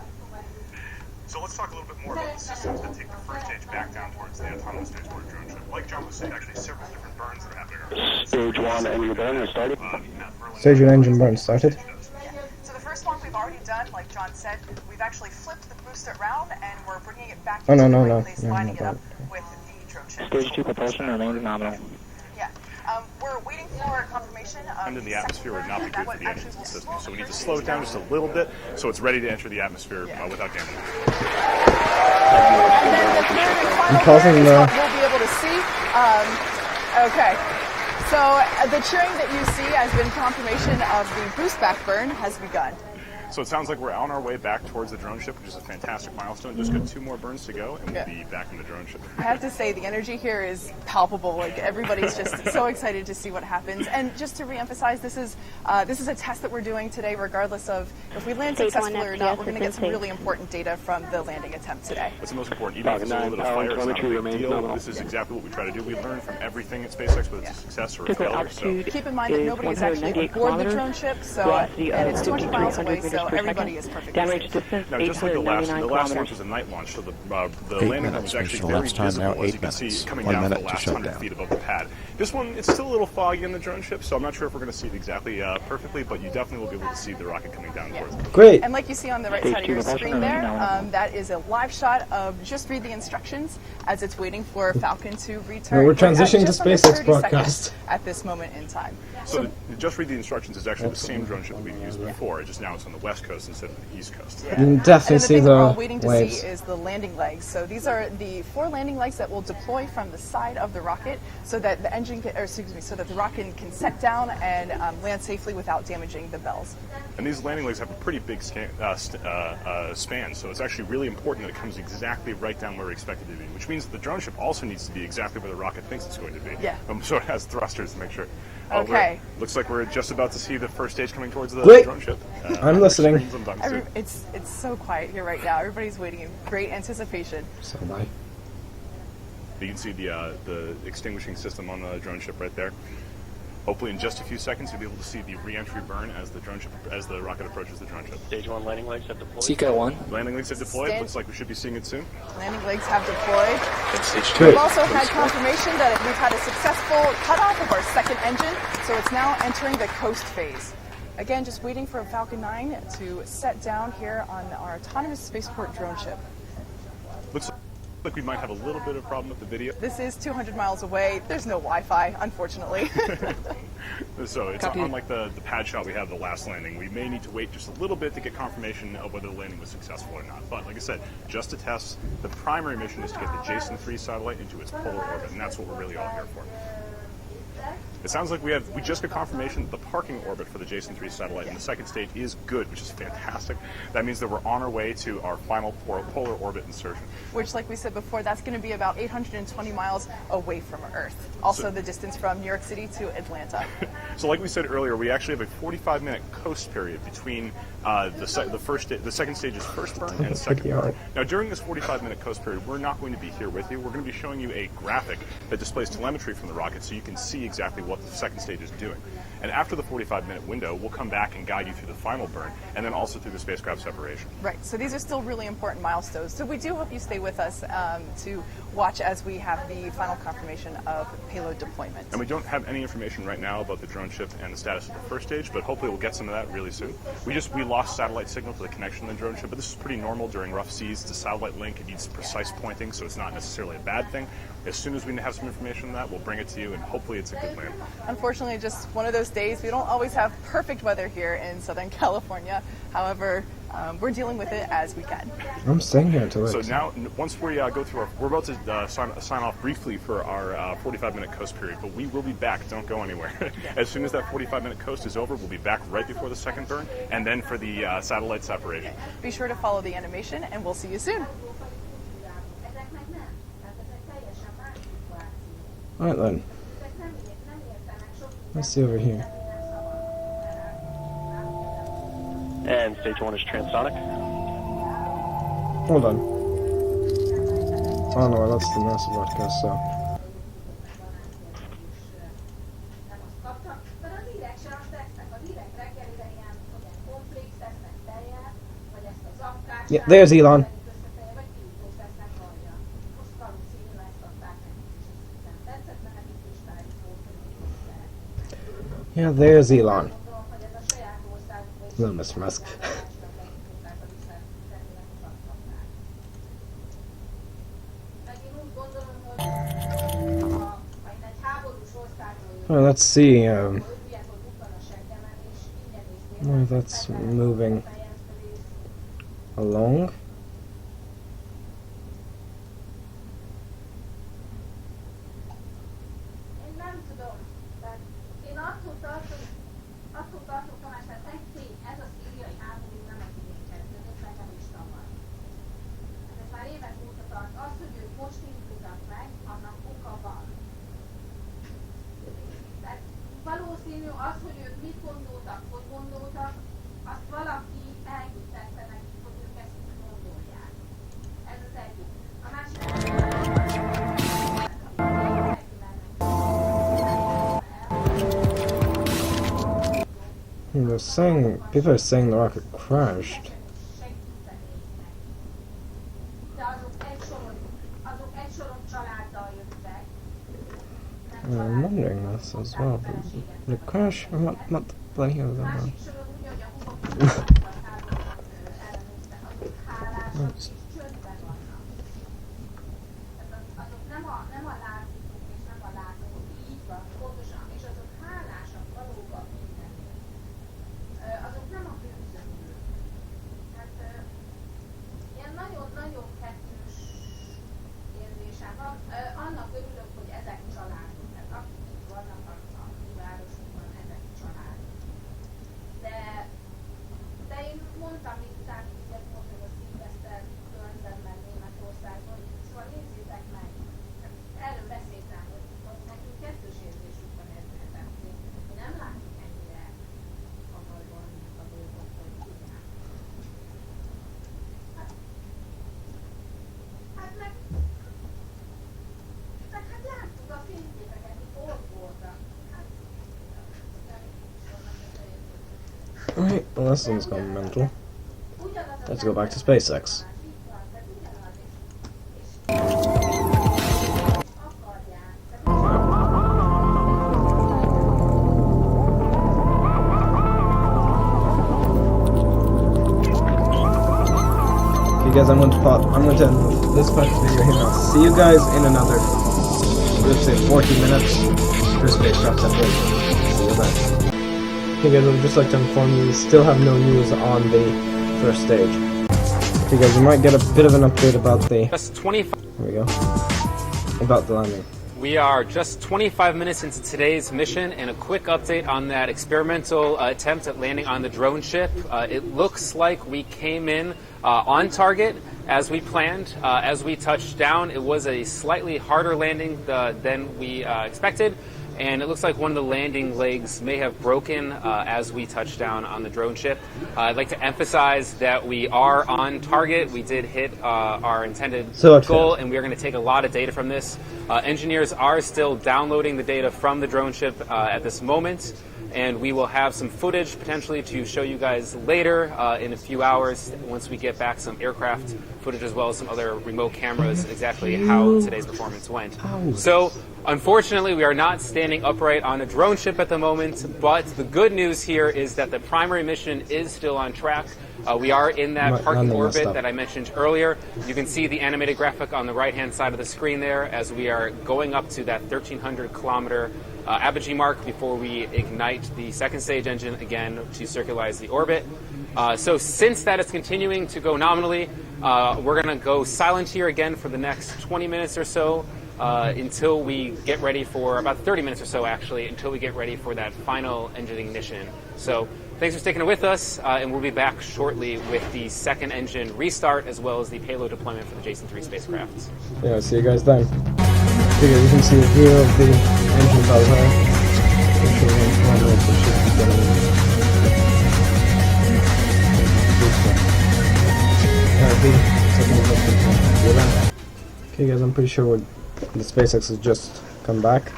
So let's talk a little bit more about the systems that take the first stage back down towards the autonomous spaceport drone ship. Like John was saying, actually several different burns that are happening. Stage 1 engine burn has started. Stage 1 engine burn started. So the first one we've already done, like John said, we've actually flipped the booster around and we're bringing it back Oh, no, into no, the no. right place, No, lining no, it up no. with the drone ship. Stage 2 propulsion remains nominal. Yeah. We're waiting for confirmation of And in the atmosphere would not be good for the engine actually system. So we need to slow it down just a little bit so it's ready to enter the atmosphere without damage. I'm causing We'll be able to see. Okay. So the cheering that you see has been confirmation of the boost back burn has begun. So it sounds like we're on our way back towards the drone ship, which is a fantastic milestone. Just got 2 more burns to go, and we'll be back in the drone ship. I have to say, the energy here is palpable. Like, everybody's just so excited to see what happens. And just to reemphasize, this is a test that we're doing today, regardless of if we land successfully or not. We're going to get some really important data from the landing attempt today. That's the most important. Even if it's a little bit of fire, it's not a big deal. This is exactly what we try to do. We learn from everything at SpaceX, whether it's a success or a failure. So keep in mind that nobody is actually aboard the drone ship, and it's 200 miles away, so everybody is perfectly safe. Now, just like the last launch was a night launch, so the landing was actually very visible, as you can see, coming down the last 100 feet above the pad. This one, it's still a little foggy in the drone ship, so I'm not sure if we're going to see it exactly perfectly, but you definitely will be able to see the rocket coming down towards it. Great. And like you see on the right side of your screen there, that is a live shot of just read the instructions as it's waiting for Falcon to return. Well, we're transitioning to SpaceX broadcast at this moment in time. So just read the instructions is actually the same drone ship that we've used before. It just now it's on the west coast instead of the east coast. You can definitely see the the we're all waiting to waves. see is the landing legs. So these are the 4 landing legs that will deploy from the side of the rocket, so that the engine, so that the rocket can set down and land safely without damaging the bells. And these landing legs have a pretty big span, so it's actually really important that it comes exactly right down where we expect it to be, which means that the drone ship also needs to be exactly where the rocket thinks it's going to be. Yeah. So it has thrusters to make sure. Okay. Looks like we're just about to see the first stage coming towards the drone ship. I'm listening. It's so quiet here right now. Everybody's waiting in great anticipation. So bye. You can see the extinguishing system on the drone ship right there. Hopefully, in just a few seconds, you'll be able to see the re-entry burn as the rocket approaches the drone ship. Stage 1 landing legs have deployed. Seco 1. Landing legs have deployed. Looks like we should be seeing it soon. Landing legs have deployed. Stage 2. We've also had confirmation that we've had a successful cutoff of our second engine, so it's now entering the coast phase. Again, just waiting for Falcon 9 to set down here on our autonomous spaceport drone ship. Looks like we might have a little bit of a problem with the video. This is 200 miles away. There's no Wi-Fi, unfortunately. So it's unlike the pad shot we had the last landing. We may need to wait just a little bit to get confirmation of whether the landing was successful or not. But like I said, just to test, the primary mission is to get the Jason 3 satellite into its polar orbit, and that's what we're really all here for. It sounds like we just got confirmation that the parking orbit for the Jason 3 satellite in the second stage is good, which is fantastic. That means that we're on our way to our final polar orbit insertion. Which, like we said before, that's going to be about 820 miles away from Earth. Also, the distance from New York City to Atlanta. So, like we said earlier, we actually have a 45-minute coast period between the second stage's first burn and second burn. Now, during this 45-minute coast period, we're not going to be here with you. We're going to be showing you a graphic that displays telemetry from the rocket, so you can see exactly what the second stage is doing. And after the 45-minute window, we'll come back and guide you through the final burn, and then also through the spacecraft separation. Right, so these are still really important milestones. So we do hope you stay with us to watch as we have the final confirmation of payload deployment. And we don't have any information right now about the drone ship and the status of the first stage, but hopefully we'll get some of that really soon. We lost satellite signal to the connection in the drone ship, but this is pretty normal during rough seas. The satellite link, it needs precise pointing, so it's not necessarily a bad thing. As soon as we have some information on that, we'll bring it to you, and hopefully it's a good land. Unfortunately, just one of those days. We don't always have perfect weather here in Southern California. However, we're dealing with it as we can. I'm staying here until So now, once we go through we're about to sign off briefly for our 45-minute coast period, but we will be back. Don't go anywhere. As soon as that 45-minute coast is over, we'll be back right before the second burn, and then for the satellite separation. Be sure to follow the animation, and we'll see you soon. Alright then. Let's see over here. And stage 1 is transonic. Hold on. Oh no, that's the NASA broadcast, so. Yeah, there's Elon. Yeah, there's Elon. Little Mr. Musk. Well, let's see. Well, that's moving along. They're saying, people are saying the rocket crashed. I'm wondering this as well. Did it crash or what the bloody hell is that now? Oops. Alright, well this one's gone mental. Let's go back to SpaceX. Okay guys, I'm going to end this part of the video here. I'll see you guys in another, let's say 40 minutes for spacecraft separation. See you then. Hey guys, I would just like to inform you we still have no news on the first stage. Okay guys, you might get a bit of an update about the... Just 25... There we go. About the landing. We are just 25 minutes into today's mission, and a quick update on that experimental attempt at landing on the drone ship. It looks like we came in on target as we planned. As we touched down, it was a slightly harder landing than we expected. And it looks like one of the landing legs may have broken as we touched down on the drone ship. I'd like to emphasize that we are on target. We did hit our intended goal, and we are going to take a lot of data from this. Engineers are still downloading the data from the drone ship at this moment, and we will have some footage potentially to show you guys later in a few hours once we get back some aircraft footage as well as some other remote cameras exactly how today's performance went. So unfortunately, we are not standing upright on a drone ship at the moment, but the good news here is that the primary mission is still on track. We are in that parking orbit that I mentioned earlier. You can see the animated graphic on the right-hand side of the screen there as we are going up to that 1,300-kilometer apogee mark before we ignite the second stage engine again to circularize the orbit. So since that is continuing to go nominally, we're going to go silent here again for the next 20 minutes or so. Until we get ready for, about 30 minutes or so actually, until we get ready for that final engine ignition. So thanks for sticking with us, and we'll be back shortly with the second engine restart as well as the payload deployment for the Jason 3 spacecraft. Yeah, see you guys then. Okay, you can see a view of the engine valve there. Okay guys, I'm pretty sure the SpaceX has just come back.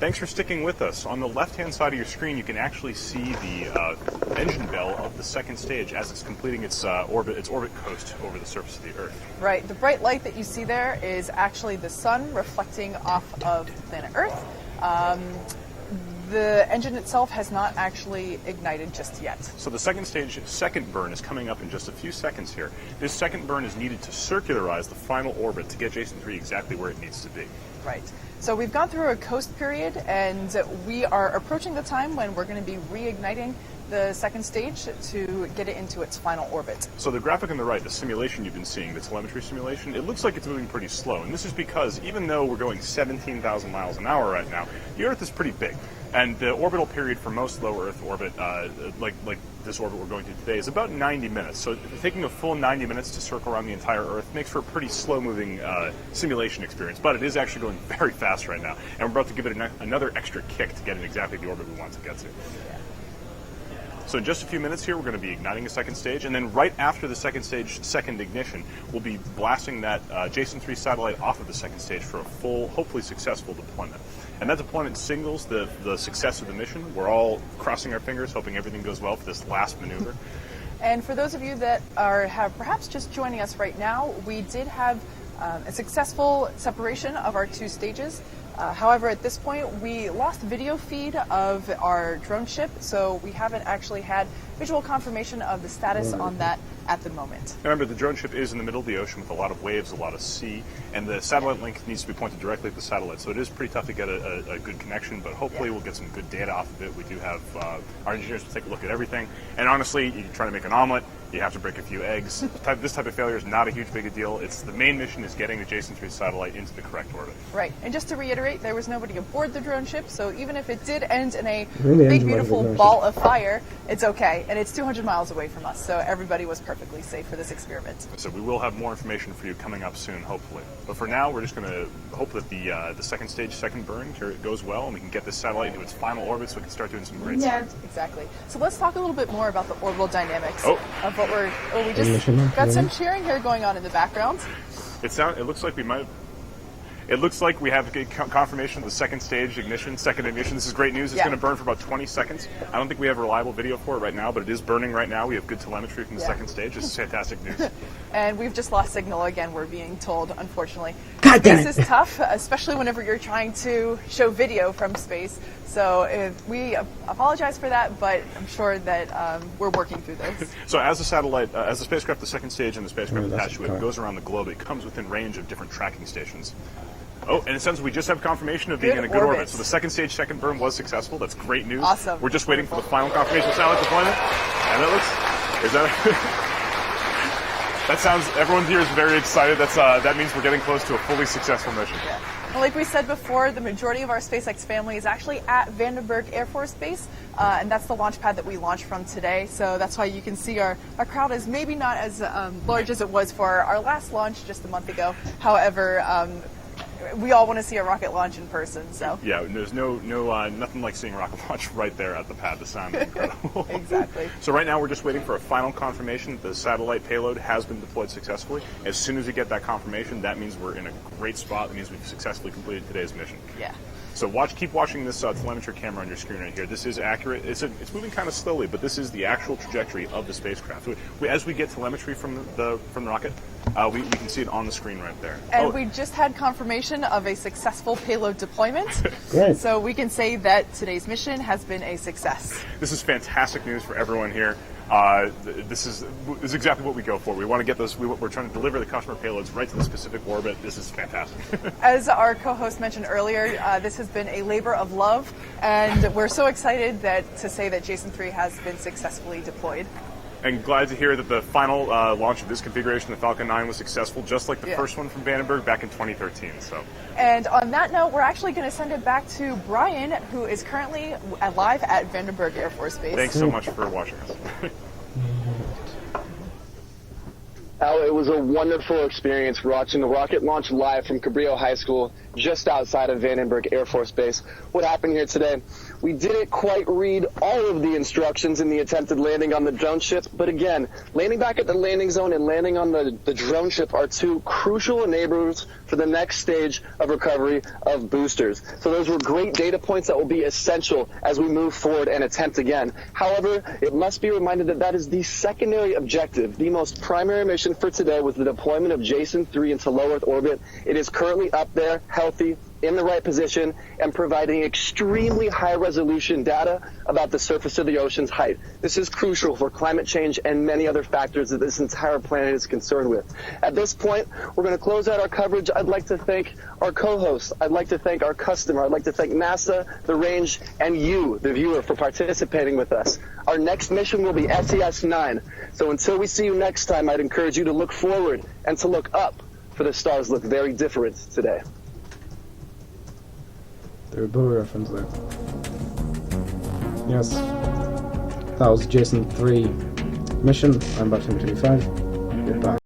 Thanks for sticking with us. On the left-hand side of your screen, you can actually see the engine bell of the second stage as it's completing its orbit coast over the surface of the Earth. Right. The bright light that you see there is actually the sun reflecting off of planet Earth. The engine itself has not actually ignited just yet. So the second stage, second burn, is coming up in just a few seconds here. This second burn is needed to circularize the final orbit to get Jason 3 exactly where it needs to be. Right. So we've gone through a coast period, and we are approaching the time when we're going to be reigniting the second stage to get it into its final orbit. So the graphic on the right, the simulation you've been seeing, the telemetry simulation, it looks like it's moving pretty slow. And this is because even though we're going 17,000 miles an hour right now, the Earth is pretty big. And the orbital period for most low Earth orbit, like this orbit we're going to today, is about 90 minutes. So taking a full 90 minutes to circle around the entire Earth makes for a pretty slow-moving simulation experience. But it is actually going very fast right now, and we're about to give it another extra kick to get in exactly the orbit we want to get to. So in just a few minutes here, we're going to be igniting a second stage, and then right after the second stage, second ignition, we'll be blasting that Jason 3 satellite off of the second stage for a full, hopefully successful deployment. and that deployment signals the success of the mission. We're all crossing our fingers, hoping everything goes well for this last maneuver. And for those of you that have perhaps just joining us right now, we did have a successful separation of our 2 stages. However, at this point, we lost video feed of our drone ship, so we haven't actually had visual confirmation of the status on that at the moment. Remember, the drone ship is in the middle of the ocean with a lot of waves, a lot of sea, and the satellite link needs to be pointed directly at the satellite, so it is pretty tough to get a good connection, but hopefully we'll get some good data off of it. We do have, our engineers will take a look at everything, and honestly, you try to make an omelet, you have to break a few eggs. This type of failure is not a huge big a deal. It's the main mission is getting the Jason 3 satellite into the correct orbit. Right, and just to reiterate, there was nobody aboard the drone ship, so even if it did end in a Really big, beautiful ball of fire, it's okay, and it's 200 miles away from us, so everybody was perfectly safe for this experiment. So we will have more information for you coming up soon, hopefully. But for now, we're just going to hope that the second stage, second burn goes well, and we can get this satellite into its final orbit so we can start doing some great stuff. Exactly. So let's talk a little bit more about the orbital dynamics of what we just Mission, got some cheering here going on in the background. It looks like we might. It looks like we have confirmation of the second stage ignition, second ignition. This is great news. It's going to burn for about 20 seconds. I don't think we have reliable video for it right now, but it is burning right now. We have good telemetry from the second stage. This is fantastic news. And we've just lost signal again, we're being told, unfortunately. God damn it. This is tough, especially whenever you're trying to show video from space. So we apologize for that, but I'm sure that we're working through this. So as the satellite, as the spacecraft, the second stage and the spacecraft attached to it goes around the globe, it comes within range of different tracking stations. Oh, and it sounds we just have confirmation of being in a good orbit. So the second stage, second burn was successful. That's great news. Awesome. We're just waiting for the final confirmation of satellite deployment. And that sounds, everyone here is very excited. That means we're getting close to a fully successful mission. Yeah. Well, like we said before, the majority of our SpaceX family is actually at Vandenberg Air Force Base, and that's the launch pad that we launched from today. So that's why you can see our crowd is maybe not as large as it was for our last launch just a month ago. However, we all want to see a rocket launch in person, so. Yeah, there's nothing like seeing a rocket launch right there at the pad. The sound is incredible. Exactly. So right now we're just waiting for a final confirmation that the satellite payload has been deployed successfully. As soon as we get that confirmation, that means we're in a great spot. It means we've successfully completed today's mission. Yeah. So keep watching this telemetry camera on your screen right here. This is accurate. It's moving kind of slowly, but this is the actual trajectory of the spacecraft. As we get telemetry from the rocket, we can see it on the screen right there. And we just had confirmation of a successful payload deployment. Great. So we can say that today's mission has been a success. This is fantastic news for everyone here. This is exactly what we go for. We want to get those. We're trying to deliver the customer payloads right to the specific orbit. This is fantastic. As our co-host mentioned earlier, this has been a labor of love, and we're so excited to say that Jason 3 has been successfully deployed. And glad to hear that the final launch of this configuration, the Falcon 9, was successful, just like the first one from Vandenberg back in 2013. So. And on that note, we're actually going to send it back to Brian, who is currently live at Vandenberg Air Force Base. Thanks so much for watching us. Al, it was a wonderful experience watching the rocket launch live from Cabrillo High School, just outside of Vandenberg Air Force Base. What happened here today? We didn't quite read all of the instructions in the attempted landing on the drone ship, but again, landing back at the landing zone and landing on the drone ship are two crucial enablers for the next stage of recovery of boosters. So those were great data points that will be essential as we move forward and attempt again. However, it must be reminded that that is the secondary objective. The most primary mission for today was the deployment of Jason 3 into low Earth orbit. It is currently up there, healthy, in the right position, and providing extremely high resolution data about the surface of the ocean's height. This is crucial for climate change and many other factors that this entire planet is concerned with. At this point, we're going to close out our coverage. I'd like to thank our co-hosts. I'd like to thank our customer. I'd like to thank NASA, the range, and you, the viewer, for participating with us. Our next mission will be SES-9. So until we see you next time, I'd encourage you to look forward and to look up, for the stars look very different today. There are Boo reference there. Yes. That was Jason 3 mission. I'm back to 25. Goodbye.